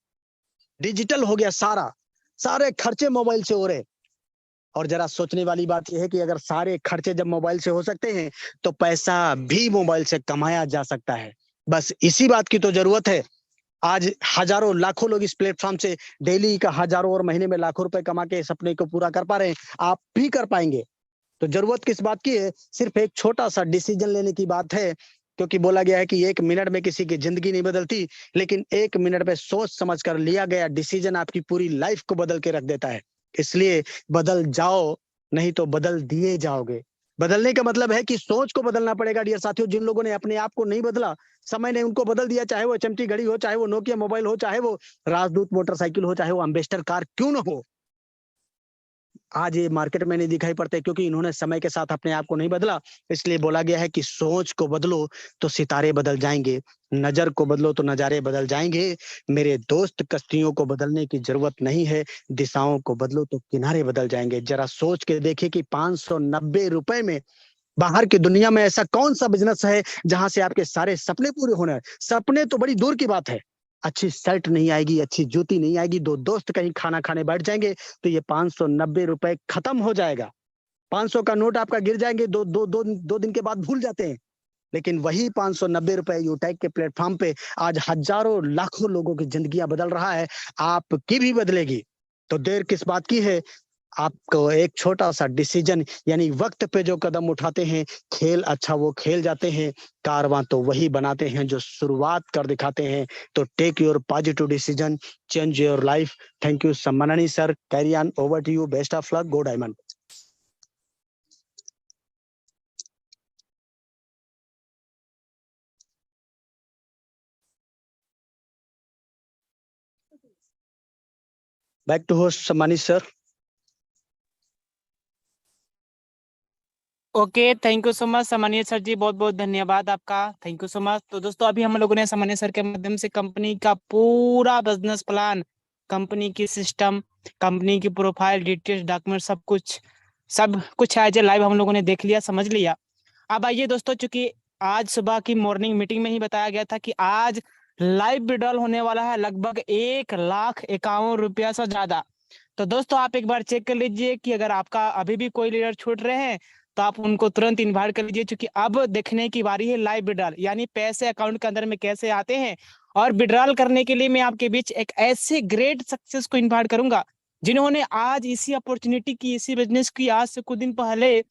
डिजिटल हो गया सारे खर्चे मोबाइल से हो रहे। और जरा सोचने वाली बात यह है कि अगर सारे खर्चे जब मोबाइल से हो सकते हैं तो पैसा भी मोबाइल से कमाया जा सकता है। बस इसी बात की तो जरूरत है। आज हजारों लाखों लोग इस प्लेटफॉर्म से डेली का हजारों और महीने में लाखों रुपए कमा के सपने को पूरा कर पा रहे हैं। आप भी कर पाएंगे। तो जरूरत किस बात की है? सिर्फ एक छोटा सा डिसीजन लेने की बात है, क्योंकि बोला गया है कि 1 मिनट में किसी की जिंदगी नहीं बदलती, लेकिन 1 मिनट में सोच समझ कर लिया गया डिसीजन आपकी पूरी लाइफ को बदल के रख देता है। इसलिए बदल जाओ, नहीं तो बदल दिए जाओगे। बदलने का मतलब है कि सोच को बदलना पड़ेगा। डियर साथियों, जिन लोगों ने अपने आप को नहीं बदला, समय ने उनको बदल दिया, चाहे वो एचएमटी घड़ी हो, चाहे वो नोकिया मोबाइल हो, चाहे वो राजदूत मोटरसाइकिल हो, चाहे वो अम्बेस्टर कार क्यों ना हो, आज ये मार्केट में नहीं दिखाई पड़ते क्योंकि इन्होंने समय के साथ अपने आप को नहीं बदला। इसलिए बोला गया है कि सोच को बदलो तो सितारे बदल जाएंगे, नजर को बदलो तो नजारे बदल जाएंगे। मेरे दोस्त, कश्तियों को बदलने की जरूरत नहीं है, दिशाओं को बदलो तो किनारे बदल जाएंगे। जरा सोच के देखिए कि 590 रुपए में बाहर की दुनिया में ऐसा कौन सा बिजनेस है जहां से आपके सारे सपने पूरे होने हैं। सपने तो बड़ी दूर की बात है, अच्छी शर्ट नहीं आएगी, अच्छी जूती नहीं आएगी, दो दोस्त कहीं खाना खाने बैठ जाएंगे तो ये 590 रुपए खत्म हो जाएगा। 500 का नोट आपका गिर जाएंगे, दो दिन के बाद भूल जाते हैं। लेकिन वही 590 रुपए यूटैक के प्लेटफॉर्म पे आज हजारों लाखों लोगों की जिंदगियां बदल रहा है, आपकी भी बदलेगी। तो देर किस बात की है? आपको एक छोटा सा डिसीजन यानी वक्त पे जो कदम उठाते हैं, खेल अच्छा वो खेल जाते हैं, कारवां तो वही बनाते हैं जो शुरुआत कर दिखाते हैं। तो take your positive decision, change your life. Thank you सम्माननीय sir, carry on, over to you, best of luck, go diamond. Back to host सम्मानित sir. Okay, thank you so much सामान्य सर जी, बहुत बहुत धन्यवाद आपका, थैंक यू सो मच। तो दोस्तों अभी हम लोगों ने सामान्य सर के माध्यम से कंपनी का पूरा बिजनेस प्लान, कंपनी की सिस्टम, कंपनी की प्रोफाइल डिटेल्स, डॉक्यूमेंट, सब कुछ एज ए लाइव हम लोगों ने देख लिया, समझ लिया। अब आइए दोस्तों, चूंकि आज सुबह की मॉर्निंग मीटिंग में ही बताया गया था कि आज लाइव विड्रॉल होने वाला है लगभग 1,51,000 से ज्यादा। तो दोस्तों आप एक बार चेक कर लीजिए कि अगर आपका अभी भी कोई लीडर छूट रहे हैं तो आप उनको तुरंत इन्वाइट कर लीजिए, क्योंकि अब देखने की बारी है लाइव विड्रॉल, यानी पैसे अकाउंट के अंदर में कैसे आते हैं और विड्रॉल करने के लिए मैं आपके बीच एक ऐसे ग्रेट सक्सेस को इन्वाइट करूंगा जिन्होंने आज इसी अपॉर्चुनिटी की, इसी बिजनेस की आज से कुछ दिन पहले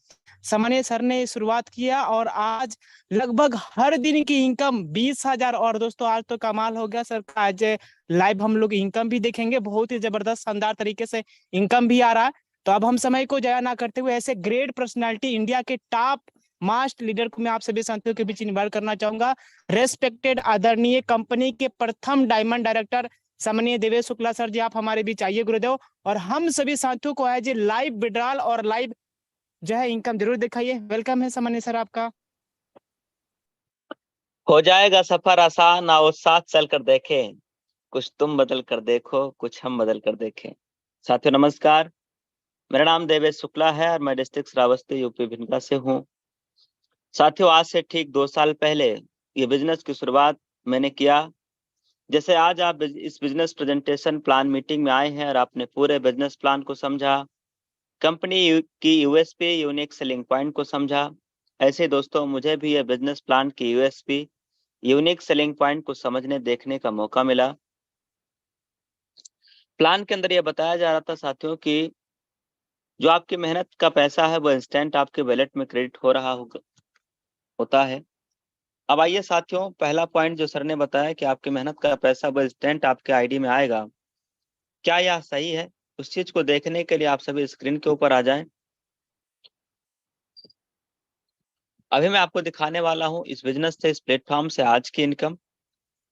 सामान्य सर ने शुरुआत किया और आज लगभग हर दिन की इनकम 20,000। और दोस्तों आज तो कमाल हो गया सर का, आज लाइव हम लोग इनकम भी देखेंगे, बहुत ही जबरदस्त शानदार तरीके से इनकम भी आ रहा है। तो अब हम समय को जाया ना करते हुए ऐसे ग्रेट पर्सनालिटी, इंडिया के टॉप मास्ट लीडर को मैं आप सभी साथियों के बीच इन्वाइट करना चाहूंगा। रेस्पेक्टेड आदरणीय कंपनी के प्रथम डायमंड डायरेक्टर सम्मानीय देवेश शुक्ला सर जी, आप हमारे बीच आइए गुरुदेव, और हम सभी साथियों को है जी लाइव विड्रॉल और लाइव जो है इनकम जरूर दिखाइए। वेलकम है सम्मानीय सर आपका। हो जाएगा सफर आसान, आओ साथ चल कर देखें, कुछ तुम बदल कर देखो, कुछ हम बदल कर देखें। साथियों नमस्कार, मेरा नाम देवेश शुक्ला है और मैं डिस्ट्रिक्ट श्रावस्ती यूपी भिंडा से हूँ। साथियों आज से ठीक 2 साल पहले ये बिजनेस की शुरुआत मैंने किया। जैसे आज आप इस बिजनेस प्रेजेंटेशन प्लान मीटिंग में आए हैं और आपने पूरे बिजनेस प्लान को समझा, कंपनी की यूएसपी यूनिक सेलिंग पॉइंट को समझा, ऐसे दोस्तों मुझे भी ये बिजनेस प्लान की यूएसपी यूनिक सेलिंग पॉइंट को समझने देखने का मौका मिला। प्लान के अंदर यह बताया जा रहा था साथियों कि जो आपकी मेहनत का पैसा है वो इंस्टेंट आपके वॉलेट में क्रेडिट हो रहा होता है। अब आइए साथियों, पहला पॉइंट जो सर ने बताया कि आपकी मेहनत का पैसा वो इंस्टेंट आपके आईडी में आएगा, क्या यह सही है? उस चीज को देखने के लिए आप सभी स्क्रीन के ऊपर आ जाएं। अभी मैं आपको दिखाने वाला हूं इस बिजनेस से, इस प्लेटफॉर्म से आज की इनकम,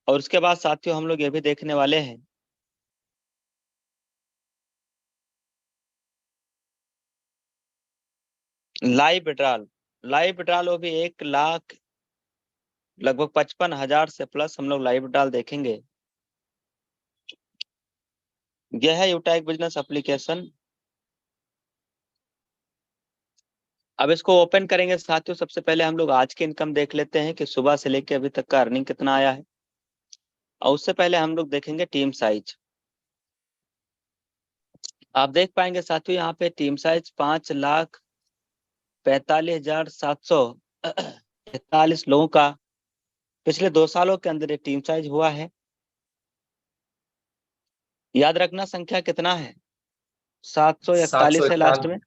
और उसके बाद साथियों हम लोग ये भी देखने वाले हैं लाइव विड्रॉल। लाइव विड्रॉल वो भी 1 लाख लगभग 55,000 से प्लस हम लोग लाइव विड्रॉल देखेंगे। यह है यूटाइक बिजनेस एप्लीकेशन। अब इसको ओपन करेंगे साथियों, सबसे पहले हम लोग आज की इनकम देख लेते हैं कि सुबह से लेके अभी तक का अर्निंग कितना आया है, और उससे पहले हम लोग देखेंगे टीम साइज। आप देख पाएंगे साथियों यहाँ पे टीम साइज 5,42,743 लोगों का पिछले 2 सालों के अंदर ये टीम साइज हुआ है। याद रखना संख्या कितना है, 741 है लास्ट में।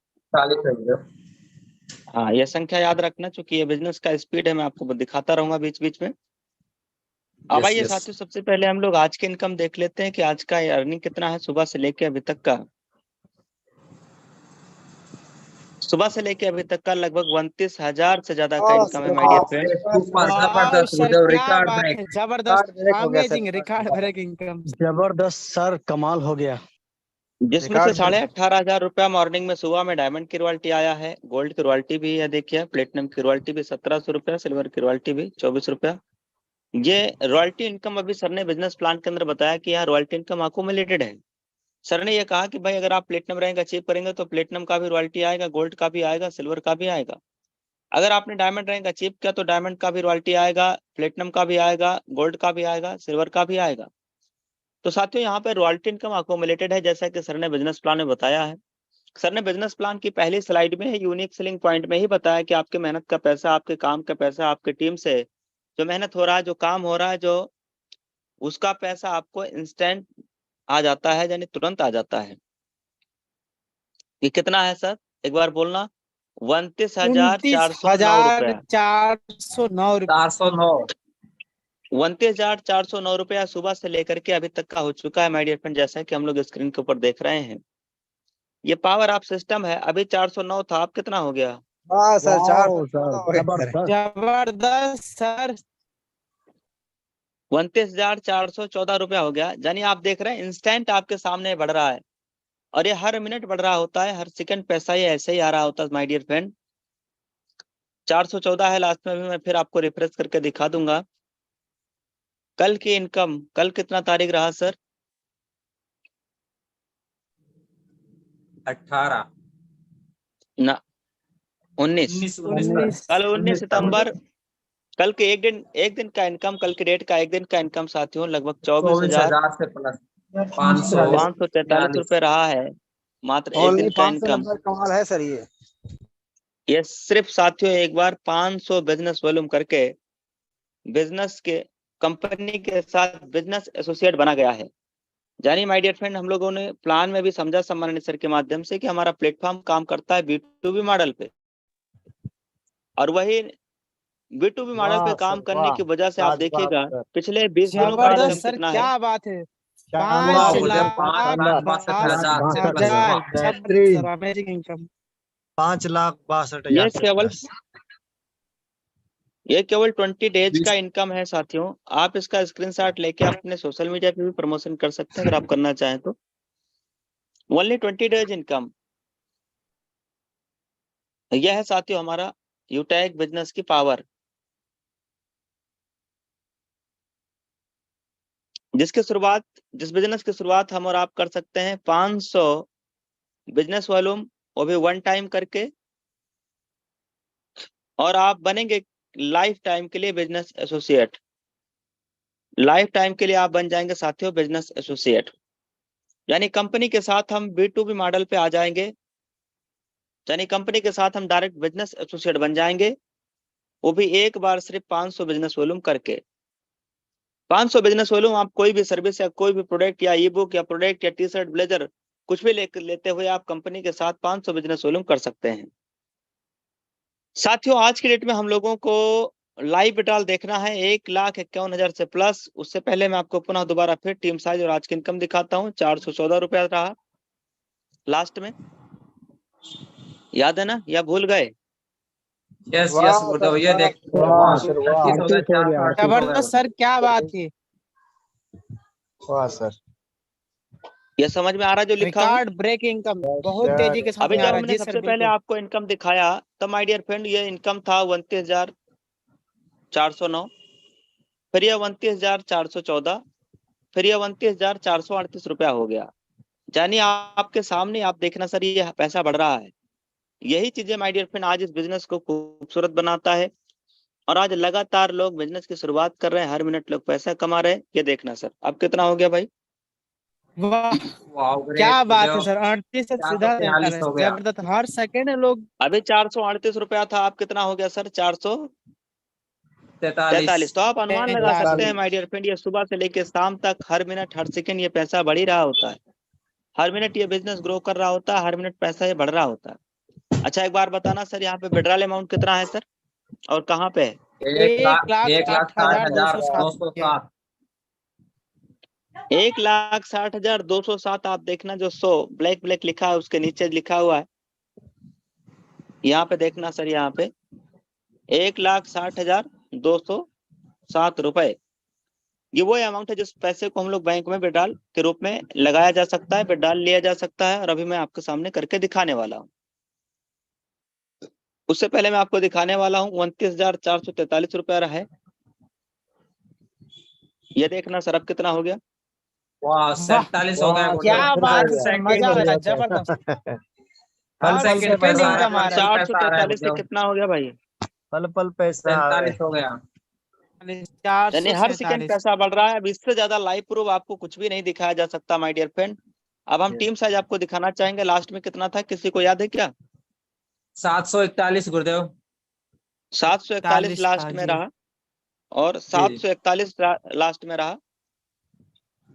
हाँ ये संख्या याद रखना, चूंकि ये बिजनेस का स्पीड है, मैं आपको दिखाता रहूंगा बीच बीच में। अब आइए साथियों सबसे पहले हम लोग आज की इनकम देख लेते हैं कि आज का अर्निंग कितना है सुबह से लेके अभी तक का। सुबह से लेके अभी तक का लगभग 29,000 से ज्यादा का इनकम है माय डियर फ्रेंड। जबरदस्त, अमेजिंग, रिकॉर्ड ब्रेकिंग इनकम। जबरदस्त सर, कमाल हो गया। जिसमें से 18,500 रुपया मॉर्निंग में सुबह में डायमंड की रॉयल्टी आया है, गोल्ड की रॉयल्टी भी है, देखिए प्लेटिनम की रॉयल्टी भी 1,700 रुपया, सिल्वर की रॉयल्टी भी 24 रुपया। ये रॉयल्टी इनकम अभी सर ने बिजनेस प्लान के अंदर बताया कि यहाँ रॉयल्टी इनकम अकोमुलेटेड है। सर ने ये कहा कि भाई अगर आप प्लेटिनम रैंक अचीव करेंगे तो प्लेटिनम का भी रॉयल्टी आएगा, गोल्ड का भी आएगा, सिल्वर का भी आएगा। अगर आपने डायमंड रैंक अचीव किया तो डायमंड का भी रॉयल्टी आएगा, प्लेटिनम का भी आएगा, गोल्ड का भी आएगा, सिल्वर का भी आएगा। तो साथियों यहाँ पे रॉयल्टी इनकम अकोमुलेटेड है, जैसा कि सर ने बिजनेस प्लान में बताया है। सर ने बिजनेस प्लान की पहली स्लाइड में ही यूनिक सेलिंग पॉइंट में ही बताया कि आपके मेहनत का पैसा, आपके काम का पैसा, आपकी टीम से जो मेहनत हो रहा है, जो काम हो रहा है, जो उसका पैसा आपको इंस्टेंट आ जाता है, यानी तुरंत आ जाता है। ये कितना है सर, एक बार बोलना। 29,409 रुपया। 29,409 रुपया सुबह से लेकर के अभी तक का हो चुका है माय डियर फ्रेंड, जैसा कि हम लोग स्क्रीन के ऊपर देख रहे हैं। ये पावर ऑफ सिस्टम है। अभी 409 था, अब कितना हो गया? सर जबरदस्त सर, 29,414 रुपया हो गया। यानी आप देख रहे हैं इंस्टेंट आपके सामने बढ़ रहा है, और ये हर मिनट बढ़ रहा होता है, हर सेकंड पैसा ये ऐसे ही आ रहा होता है माय डियर फ्रेंड। 414 है लास्ट में, भी मैं फिर आपको रिफ्रेश करके दिखा दूंगा। कल की इनकम, कल कितना तारीख रहा सर? 18 ना 19। कल 19 सितंबर। कल के एक दिन का इनकम, कल के डेट का एक दिन का इनकम साथियों लगभग 24,000 से प्लस 543 रुपए रहा है, मात्र एक दिन का इनकम। कमाल है सर ये सिर्फ साथियों एक बार 500 बिजनेस वॉल्यूम करके बिजनेस के कंपनी के साथ बिजनेस एसोसिएट बना गया है। जानिए माय डियर फ्रेंड, हम लोगों ने प्लान में भी समझा सम्मानित सर के माध्यम से कि हमारा प्लेटफॉर्म काम करता है B2B मॉडल पे, और वही B2B मॉडल पे वाह काम सर करने वाह, की वजह से आप लाजवाब देखिएगा सर, पिछले 20 दिनों का जबरदस्त इनकम सर, कितना है। क्या बात है। शानदार पाँच गुरुदेव, लाख 5,62,000 62,000 जबरदस्त बेहतरीन, सर, अमेजिंग इनकम। 5,62,000 ये से केवल प्लस। ये केवल 20 डेज का इनकम है साथियों। आप इसका स्क्रीनशॉट लेके अपने सोशल मीडिया पे भी प्रमोशन कर सकते हैं अगर आप करना चाहें तो। ओनली 20 डेज इनकम, यह है साथियों हमारा यूटैग बिजनेस की पावर, जिस बिजनेस की शुरुआत हम और आप कर सकते हैं 500 बिजनेस वॉल्यूम, वो भी वन टाइम करके, और आप बनेंगे लाइफ टाइम के लिए बिजनेस एसोसिएट। लाइफ टाइम के लिए आप बन जाएंगे साथियों बिजनेस एसोसिएट, यानी कंपनी के साथ हम B2B मॉडल पे आ जाएंगे, यानी कंपनी के साथ हम डायरेक्ट बिजनेस एसोसिएट बन जाएंगे, वो भी एक बार सिर्फ 500 बिजनेस वॉल्यूम करके। 500 बिजनेस वॉल्यूम आप कोई भी सर्विस या कोई भी प्रोडक्ट या ई बुक या प्रोडक्ट या टी शर्ट ब्लेजर कुछ भी लेते हुए आप कंपनी के साथ 500 बिजनेस वॉल्यूम कर सकते हैं। साथियों आज की डेट में हम लोगों को लाइव विड्रॉल देखना है 1,51,000 से प्लस। उससे पहले मैं आपको पुनः दोबारा फिर टीम साइज और आज की इनकम दिखाता हूँ। 414 रुपया रहा लास्ट में, याद है ना या भूल गए? यस वाह यस गुरुदेव, ये सर, देख वाह सर वाह, 38 हो गया, 38 हो गया, 438 हो गया। जबरदस्त सर, क्या बात है। वाह सर। ये समझ में आ रहा है जो लिखा हूँ? रिकॉर्ड ब्रेक इनकम यस बहुत सर, तेजी के साथ अभी में आ जब रहा है। हमने जी सर, सबसे पहले बिल्कुल। आपको इनकम दिखाया तब माय डियर फ्रेंड ये इनकम था 29,409, फिर ये 29,414, फिर ये 29,438 रुपया हो गया। यानी आपके सामने आप देखना सर ये पैसा बढ़ रहा है। यही चीजें माय डियर फ्रेंड आज इस बिजनेस को खूबसूरत बनाता है, और आज लगातार लोग बिजनेस की शुरुआत कर रहे हैं, हर मिनट लोग पैसा कमा रहे हैं। ये देखना सर अब कितना हो गया भाई? वाह, वाह क्या ग्रेट बात है गुरुदेव, सर, 38 से सीधा 443 हो गया। जबरदस्त। हर सेकेंड लोग। अभी 438 रुपया था, आप कितना हो गया सर? 443। 43। तो आप अनुमान लगा सकते हैं 43। माय डियर फ्रेंड ये सुबह से लेकर शाम तक हर मिनट हर सेकंड ये पैसा बढ़ ही रहा होता है। हर मिनट ये बिजनेस ग्रो कर रहा होता है, हर मिनट पैसा ये बढ़ रहा होता है। अच्छा एक बार बताना सर यहाँ पे विड्रॉल अमाउंट कितना है सर और कहाँ पे है? 1,60,207 1,60,207। 1,60,207। आप देखना जो 100 ब्लैक ब्लैक लिखा है उसके नीचे लिखा हुआ है, यहाँ पे देखना सर, यहाँ पे 1,60,207 रुपए। ये वो अमाउंट है जिस पैसे को हम लोग बैंक में विड्रॉल के रूप में लगाया जा सकता है, विड्रॉल लिया जा सकता है। और अभी मैं आपके सामने करके दिखाने वाला हूँ। उससे पहले मैं आपको दिखाने वाला हूँ 29,443 रुपया रहा है। ये देखना सर अब कितना हो गया? वाह 47 हो गया वाह गुरुदेव। क्या सर, बात हर है सर, सेकंड मजा आ रहा है, बढ़िया जबरदस्त। सर। हर हर पल पे सेकंड सेकेंड पैसा आ रहा है, इनकम आ रहा है। 443 से गुरुदेव। कितना हो गया भाई? पल पल पैसा आ रहा है। 47 हो गया। यानी हर सेकंड 447। पैसा बढ़ रहा है। अब इससे ज्यादा लाइव प्रूफ आपको कुछ भी नहीं दिखाया जा सकता माय डियर फ्रेंड। अब हम टीम साइज आपको दिखाना चाहेंगे। लास्ट में कितना था, किसी को याद है क्या? 741 गुरुदेव। 741 40 था लास्ट में जी। रहा, और जी जी। 741 लास्ट में रहा। अब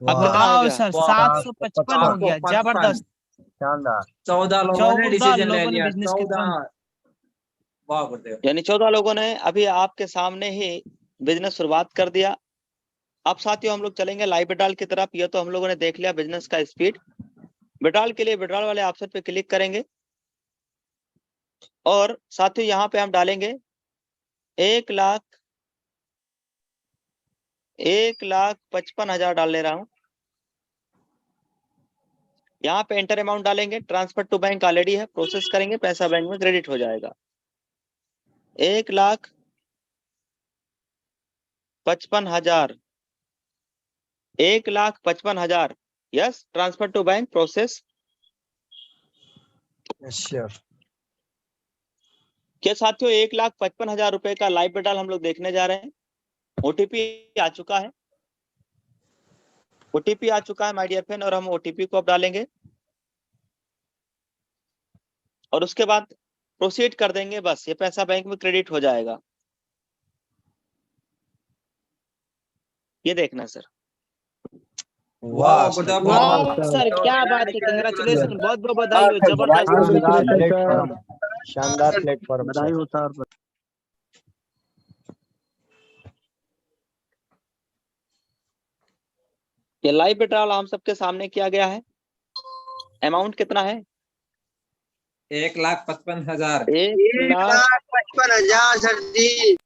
वाह कितना हो वाह गया? सर, वाह 755 हो गया, 755। जबरदस्त। शानदार। 14 लोगों ने 14 डिसीजन ले लोगों ने लिया, बिजनेस के थ्रू। 14। वाह गुरुदेव। यानी 14 लोगों ने अभी आपके सामने ही बिजनेस शुरुआत कर दिया। अब साथियों हम लोग चलेंगे लाइव विड्रॉल की तरफ। ये तो हम लोगों ने देख लिया बिजनेस का स्पीड। विड्रॉल के लिए विड्रॉल वाले ऑप्शन पे क्लिक करेंगे, और साथियों यहाँ पे हम डालेंगे 1,55,000 डाल ले रहा हूँ। यहाँ पे एंटर अमाउंट डालेंगे। ट्रांसफर टू बैंक ऑलरेडी है, प्रोसेस करेंगे, पैसा बैंक में क्रेडिट हो जाएगा। 1,55,000, 1,55,000। Yes, transfer to bank process. Sure. क्या साथियों 1,55,000 रुपए का लाइव विड्रॉल हम लोग देखने जा रहे हैं। ओटीपी आ चुका है, ओटीपी आ चुका है माय डियर फ्रेंड, और हम ओटीपी को अब डालेंगे और उसके बाद प्रोसीड कर देंगे। बस ये पैसा बैंक में क्रेडिट हो जाएगा। ये देखना सर, वाह गुरुदेव, बहुत वाह सर, क्या बात है, कंग्रेचुलेशन, बहुत बहुत बधाई हो, जबरदस्त। शानदार प्लेटफॉर्म, शानदार प्लेटफॉर्म बधाई सर। हो सर। ये लाइव विड्रॉल हम सबके सामने किया गया है। अमाउंट कितना है? 1,55,000। 1,55,000 सर जी।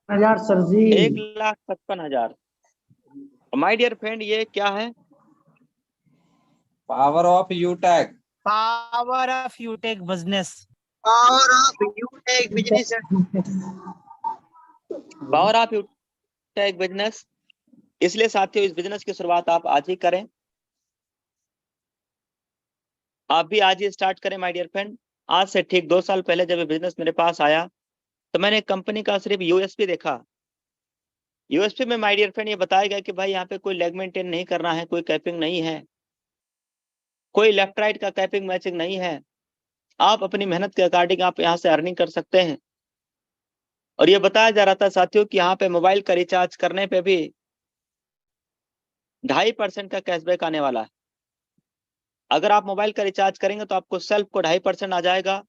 सर जी। 1,55,000। माय डियर फ्रेंड, ये क्या है? Power of Utech. Power of Utech business. Power of Utech business. Power of Utech business. इसलिए साथियों, इस बिजनेस की शुरुआत आप आज ही करें, आप भी आज ही स्टार्ट करें माय डियर फ्रेंड। आज से ठीक 2 साल पहले जब ये बिजनेस मेरे पास आया तो मैंने कंपनी का सिर्फ यूएसपी देखा। यूएसपी में माय डियर फ्रेंड ये बताया गया कि भाई यहाँ पे कोई लेग मेंटेन नहीं करना है, कोई कैपिंग नहीं है, कोई लेफ्ट राइट का कैपिंग मैचिंग नहीं है, आप अपनी मेहनत के अकॉर्डिंग आप यहाँ से अर्निंग कर सकते हैं। और ये बताया जा रहा था साथियों कि यहाँ पे मोबाइल का रिचार्ज करने पे भी 2.5% का कैशबैक आने वाला है। अगर आप मोबाइल का रिचार्ज करेंगे तो आपको सेल्फ को 2.5% आ जाएगा,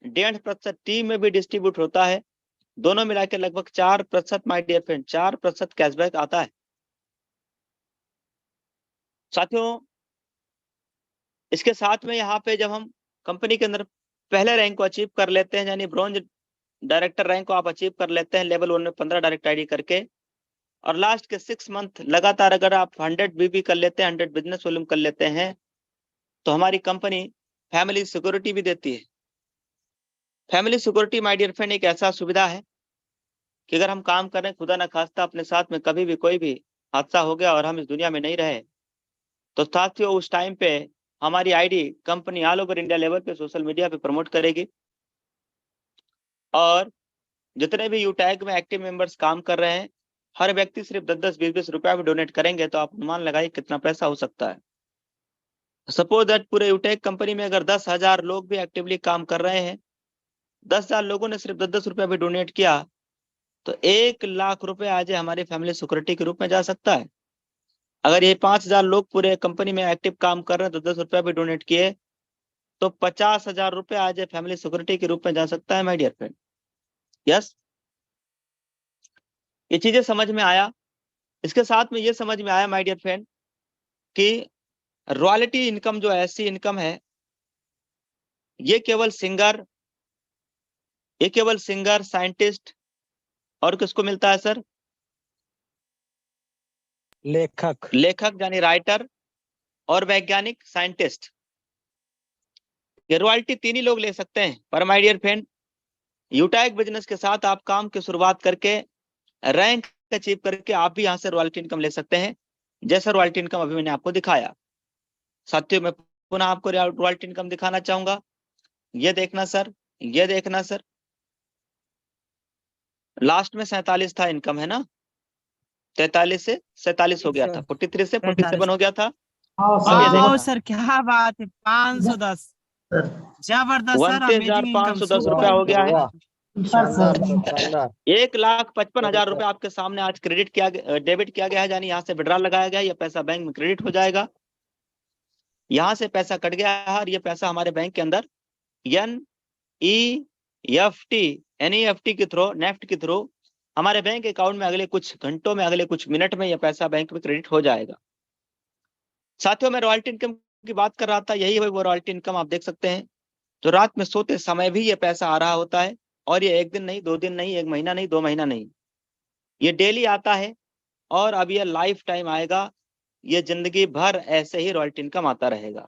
1.5% टीम में भी डिस्ट्रीब्यूट होता है, दोनों मिला के लगभग 4% माय डियर फ्रेंड, 4% कैशबैक आता है। साथियों, इसके साथ में यहाँ पे जब हम कंपनी के अंदर पहले रैंक को अचीव कर लेते हैं, यानी ब्रॉन्ज डायरेक्टर रैंक को आप अचीव कर लेते हैं लेवल 1 में 15 डायरेक्ट आईडी करके, और लास्ट के 6 मंथ लगातार अगर आप 100 बीबी कर लेते हैं, 100 बिजनेस वॉल्यूम कर लेते हैं, तो हमारी कंपनी फैमिली सिक्योरिटी भी देती है। Family security my dear friend एक ऐसा सुविधा है कि अगर हम काम कर रहे हैं, खुदा ना खास्ता अपने साथ में कभी भी कोई भी हादसा हो गया और हम इस दुनिया में नहीं रहे, तो साथियों उस टाइम पे हमारी ID company all over India level पे सोशल मीडिया पे प्रमोट करेगी, और जितने भी यूटैग में एक्टिव मेंबर्स काम कर रहे हैं, हर व्यक्ति सिर्फ 10-10, 20-20 रुपया भी डोनेट करेंगे तो आप अनुमान लगाइए कितना पैसा हो सकता है। सपोज दैट पूरे यूटेक कंपनी में अगर 10,000 लोग भी एक्टिवली काम कर रहे हैं, 10,000 लोगों ने सिर्फ 10-10 रुपया भी डोनेट किया, तो 1,00,000 रुपए आज हमारी फैमिली सिक्योरिटी के रूप में जा सकता है। अगर ये 5,000 लोग पूरे कंपनी में एक्टिव काम कर रहे हैं, 10-10 रुपया भी डोनेट किए, तो 50,000 रुपए आज फैमिली सिक्योरिटी के रूप में जा सकता है माय डियर फ्रेंड। यस, ये चीजें समझ में आया। इसके साथ में ये समझ में आया माय डियर फ्रेंड कि रॉयल्टी इनकम जो ऐसी इनकम है, ये केवल सिंगर, साइंटिस्ट और किसको मिलता है सर? लेखक यानी राइटर और वैज्ञानिक, साइंटिस्ट, ये रॉयल्टी 3 ही लोग ले सकते हैं। पर माय डियर फ्रेंड, यूटैग बिजनेस के साथ आप काम की शुरुआत करके रैंक अचीव करके आप भी यहाँ से रॉयल्टी इनकम ले सकते हैं, जैसा रॉयल्टी इनकम अभी मैंने आपको दिखाया। साथियों, मैं पुनः आपको रॉयल्टी इनकम दिखाना चाहूंगा। ये देखना सर, ये देखना सर, लास्ट में 47 था इनकम, है ना? 43 से 47 हो गया था, 43 से 47 हो गया था। अब ये वाह देखना, सर, क्या बात है, 510, जबरदस्त सर, अमेजिंग इनकम, 1,510 रुपया हो गया है। शानदार शानदार। 1,55,000 रुपए आपके सामने आज क्रेडिट किया, डेबिट किया गया है, यानी यहाँ से विड्रॉल लगाया गया, ये पैसा बैंक में क्रेडिट हो जाएगा। यहाँ से पैसा कट गया है और ये पैसा हमारे बैंक के अंदर NEFT के थ्रू, नेफ्ट के थ्रू हमारे बैंक अकाउंट में अगले कुछ घंटों में, अगले कुछ मिनट में यह पैसा बैंक में क्रेडिट हो जाएगा। साथियों, मैं रॉयल्टी इनकम की बात कर रहा था, यही है वो रॉयल्टी इनकम। आप देख सकते हैं जो रात में सोते समय भी ये पैसा आ रहा होता है, और ये 1 दिन नहीं, 2 दिन नहीं, 1 महीना नहीं, 2 महीना नहीं, ये डेली आता है, और अब ये लाइफ टाइम आएगा, ये जिंदगी भर ऐसे ही रॉयल्टी इनकम आता रहेगा।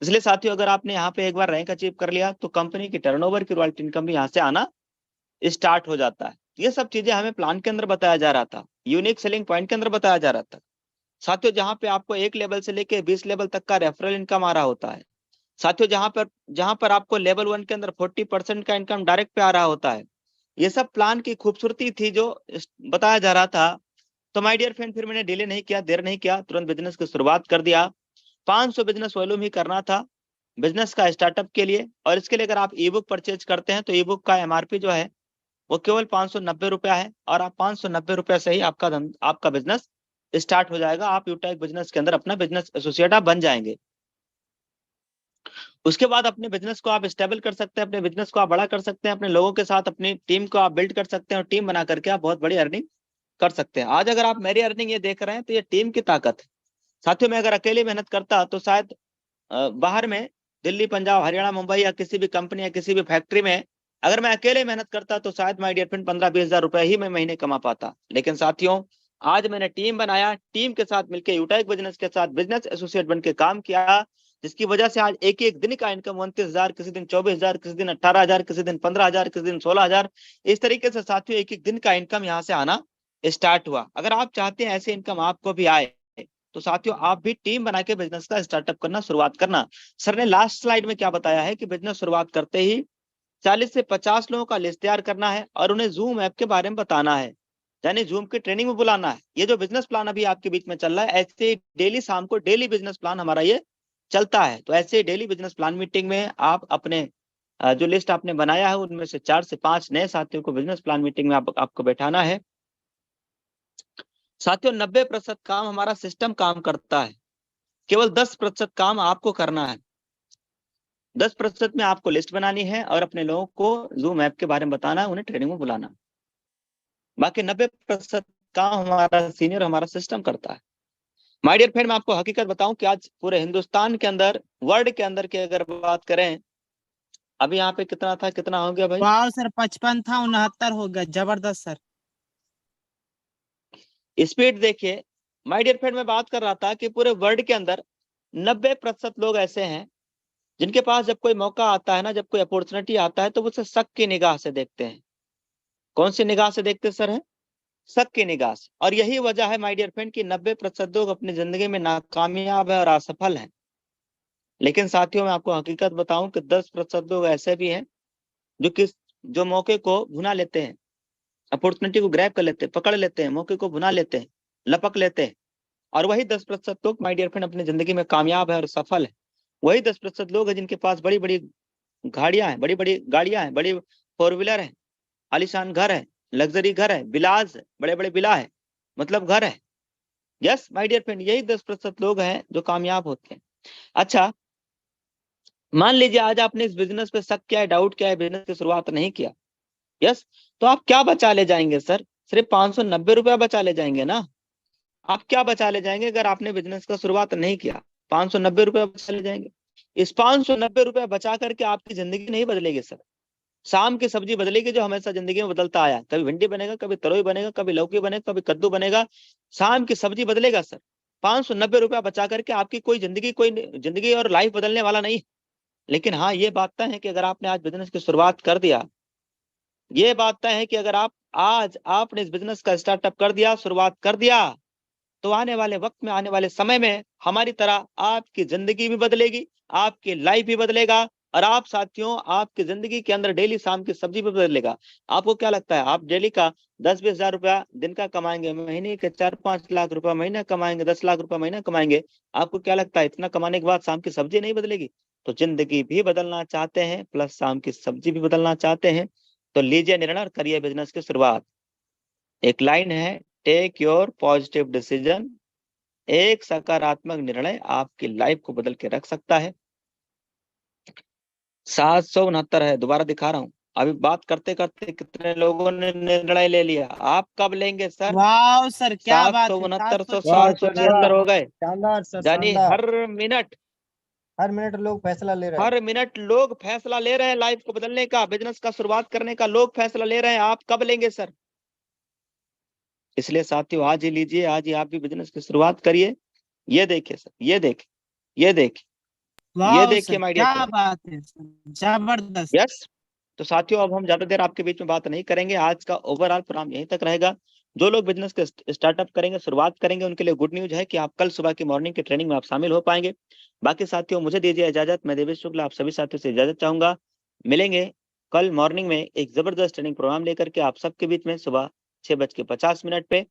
इसलिए साथियों, अगर आपने यहाँ पे एक बार रैंक अचीव कर लिया तो कंपनी की टर्नओवर की रॉयल्टी इनकम भी यहाँ से आना स्टार्ट हो जाता है। ये सब चीजें हमें प्लान के अंदर बताया जा रहा था, यूनिक सेलिंग पॉइंट के अंदर बताया जा रहा था साथियों, जहाँ पे आपको 1 लेवल से लेके 20 लेवल तक का रेफरल इनकम आ रहा होता है साथियों, जहाँ पर आपको लेवल 1 के अंदर 40% का इनकम डायरेक्ट पे आ रहा होता है। ये सब प्लान की खूबसूरती थी जो बताया जा रहा था। तो माय डियर फ्रेंड, फिर मैंने डिले नहीं किया, देर नहीं किया, तुरंत बिजनेस की शुरुआत कर दिया। 500 बिजनेस वॉल्यूम ही करना था बिजनेस का स्टार्टअप के लिए, और इसके लिए अगर आप ई बुक परचेज करते हैं तो ई बुक का MRP जो है वो केवल 590 रुपया है, और आप 590 रुपये से ही आपका बिजनेस स्टार्ट हो जाएगा। आप यूटेक बिजनेस के अंदर अपना बिजनेस एसोसिएट आप बन जाएंगे। उसके बाद अपने बिजनेस को आप स्टेबल कर सकते हैं, अपने बिजनेस को आप बड़ा कर सकते हैं, अपने लोगों के साथ अपनी टीम को आप बिल्ड कर सकते हैं, और टीम बना करके आप बहुत बड़ी अर्निंग कर सकते हैं। आज अगर आप मेरी अर्निंग ये देख रहे हैं तो ये टीम की ताकत है। साथियों, मैं अगर अकेले मेहनत करता तो शायद बाहर में दिल्ली, पंजाब, हरियाणा, मुंबई या किसी भी कंपनी या किसी भी फैक्ट्री में अगर मैं अकेले मेहनत करता तो शायद माय डियर फ्रेंड 15-20 हजार रुपए ही मैं महीने कमा पाता। लेकिन साथियों, आज मैंने टीम बनाया, टीम के साथ मिलकर यूटेक बिजनेस के साथ बिजनेस एसोसिएट बन के काम किया, जिसकी वजह से आज एक एक दिन का इनकम 29,000, किसी दिन 24,000, किसी दिन 18,000, किसी दिन 15,000, किसी दिन 16,000। इस तरीके से साथियों एक एक दिन का इनकम यहाँ से आना स्टार्ट हुआ। अगर आप चाहते हैं ऐसे इनकम आपको भी आए तो साथियों आप भी टीम बना के बिजनेस का स्टार्टअप करना शुरुआत करना। सर ने लास्ट स्लाइड में क्या बताया है कि बिजनेस शुरुआत करते ही 40 से 50 लोगों का लिस्ट तैयार करना है और उन्हें जूम ऐप के बारे में बताना है, यानी जूम की ट्रेनिंग में बुलाना है। ये जो बिजनेस प्लान अभी आपके बीच में चल रहा है, ऐसे डेली शाम को डेली बिजनेस प्लान हमारा ये चलता है। तो ऐसे डेली बिजनेस प्लान मीटिंग में आप अपने जो लिस्ट आपने बनाया है उनमें से 4 से 5 नए साथियों को बिजनेस प्लान मीटिंग में आपको बैठाना है। साथियों, 90% काम हमारा सिस्टम काम करता है, केवल 10% काम आपको करना है। 10% में आपको लिस्ट बनानी है और अपने लोगों को जूम ऐप के बारे में बताना है, उन्हें ट्रेनिंग में बुलाना। बाकी 90% काम हमारा सीनियर, हमारा सिस्टम करता है। माय डियर फ्रेंड, मैं आपको हकीकत बताऊं कि आज पूरे हिंदुस्तान के अंदर, वर्ल्ड के अंदर की अगर बात करें, अभी यहाँ पे कितना था, कितना हो गया भाई? वाह सर, 55 था, 69 हो गया। जबरदस्त सर। स्पीड देखिए। माय डियर फ्रेंड, मैं बात कर रहा था कि पूरे वर्ल्ड के अंदर 90% लोग ऐसे हैं जिनके पास जब कोई मौका आता है ना, जब कोई अपॉर्चुनिटी आता है तो वो उसे शक की निगाह से देखते हैं। कौन सी निगाह से देखते सर है? शक की निगाह से। और यही वजह है माय डियर फ्रेंड कि 90% लोग अपनी जिंदगी में नाकामयाब है और असफल हैं। लेकिन साथियों, मैं आपको हकीकत बताऊं कि 10% लोग ऐसे भी हैं जो मौके को भुना लेते हैं, अपॉर्चुनिटी को ग्रैब कर लेते हैं, पकड़ लेते हैं, मौके को भुना लेते हैं, लपक लेते हैं। और वही 10% लोग माय डियर फ्रेंड अपनी जिंदगी में कामयाब है और सफल है। वही 10% लोग हैं जिनके पास बड़ी बड़ी गाड़ियां हैं, बड़ी बड़ी गाड़ियां हैं, बड़ी 4 व्हीलर है, आलीशान घर है, लग्जरी घर है, विलास, बड़े बड़े विला है, मतलब घर है। यस माय डियर फ्रेंड, यही 10% लोग हैं जो कामयाब होते हैं। अच्छा, मान लीजिए आज आपने इस बिजनेस पे शक किया है, डाउट किया है, बिजनेस की शुरुआत नहीं किया। यस, तो आप क्या बचा ले जाएंगे सर? सिर्फ 590 रुपया बचा ले जाएंगे ना? आप क्या बचा ले जाएंगे अगर आपने बिजनेस का शुरुआत नहीं किया? 590 रुपया बचा ले जाएंगे। इस 590 रुपया बचा करके आपकी जिंदगी नहीं बदलेगी सर। शाम की सब्जी बदलेगी जो हमेशा जिंदगी में बदलता आया। कभी भिंडी बनेगा, कभी तरोई बनेगा, कभी लौकी बनेगा, कभी कद्दू बनेगा। शाम की सब्जी बदलेगा सर। 590 रुपया बचा करके आपकी कोई जिंदगी और लाइफ बदलने वाला नहीं। लेकिन हाँ, ये बात तय है कि अगर आपने आज बिजनेस की शुरुआत कर दिया, ये बात तय है कि अगर आपने इस बिजनेस का स्टार्टअप कर दिया, शुरुआत कर दिया, तो आने वाले वक्त में, आने वाले समय में हमारी तरह आपकी जिंदगी भी बदलेगी, आपकी लाइफ भी बदलेगा, और आप साथियों, आपकी जिंदगी के अंदर डेली शाम की सब्जी भी बदलेगा। आपको क्या लगता है, आप डेली का 10-20 हजार रुपया दिन का कमाएंगे, महीने के 4-5 लाख रुपया महीना कमाएंगे, 10 लाख रुपया महीना कमाएंगे। आपको क्या लगता है इतना कमाने के बाद शाम की सब्जी नहीं बदलेगी? तो जिंदगी भी बदलना चाहते हैं प्लस शाम की सब्जी भी बदलना चाहते हैं, तो लीजिए निर्णय और करिए बिजनेस की शुरुआत। एक लाइन है, टेक योर पॉजिटिव डिसीजन। एक सकारात्मक निर्णय आपकी लाइफ को बदल के रख सकता है। 769 है, दोबारा दिखा रहा हूं। अभी बात करते करते कितने लोगों ने निर्णय ले लिया? आप कब लेंगे सर? वाह सर, क्या बात है। 769 वाह 776 हो गए। शानदार सर, यानी शानदार। हर मिनट लोग फैसला ले रहे हैं। हर मिनट लोग फैसला ले रहे हैं लाइफ को बदलने का, बिजनेस का शुरुआत करने का लोग फैसला ले रहे हैं। आप कब लेंगे सर? इसलिए साथियों, आज ही लीजिए, आज ही आप भी बिजनेस की शुरुआत करिए। ये देखिए सर, ये देखिए, ये देखिए, ये वाह देखिए सर, माय डियर क्या फ्रेंड। बात है सर, जबरदस्त। यस, तो साथियों अब हम ज्यादा देर आपके बीच में बात नहीं करेंगे। आज का ओवरऑल प्रोग्राम यहीं तक रहेगा। जो लोग बिजनेस के स्टार्टअप करेंगे, शुरुआत करेंगे, उनके लिए गुड न्यूज है कि आप कल सुबह की मॉर्निंग की ट्रेनिंग में आप शामिल हो पाएंगे। बाकी साथियों, मुझे दीजिए इजाजत। मैं देवेश शुक्ला आप सभी साथियों से इजाजत चाहूंगा। मिलेंगे कल मॉर्निंग में एक जबरदस्त ट्रेनिंग प्रोग्राम लेकर के आप सबके बीच में सुबह 6:50 पे।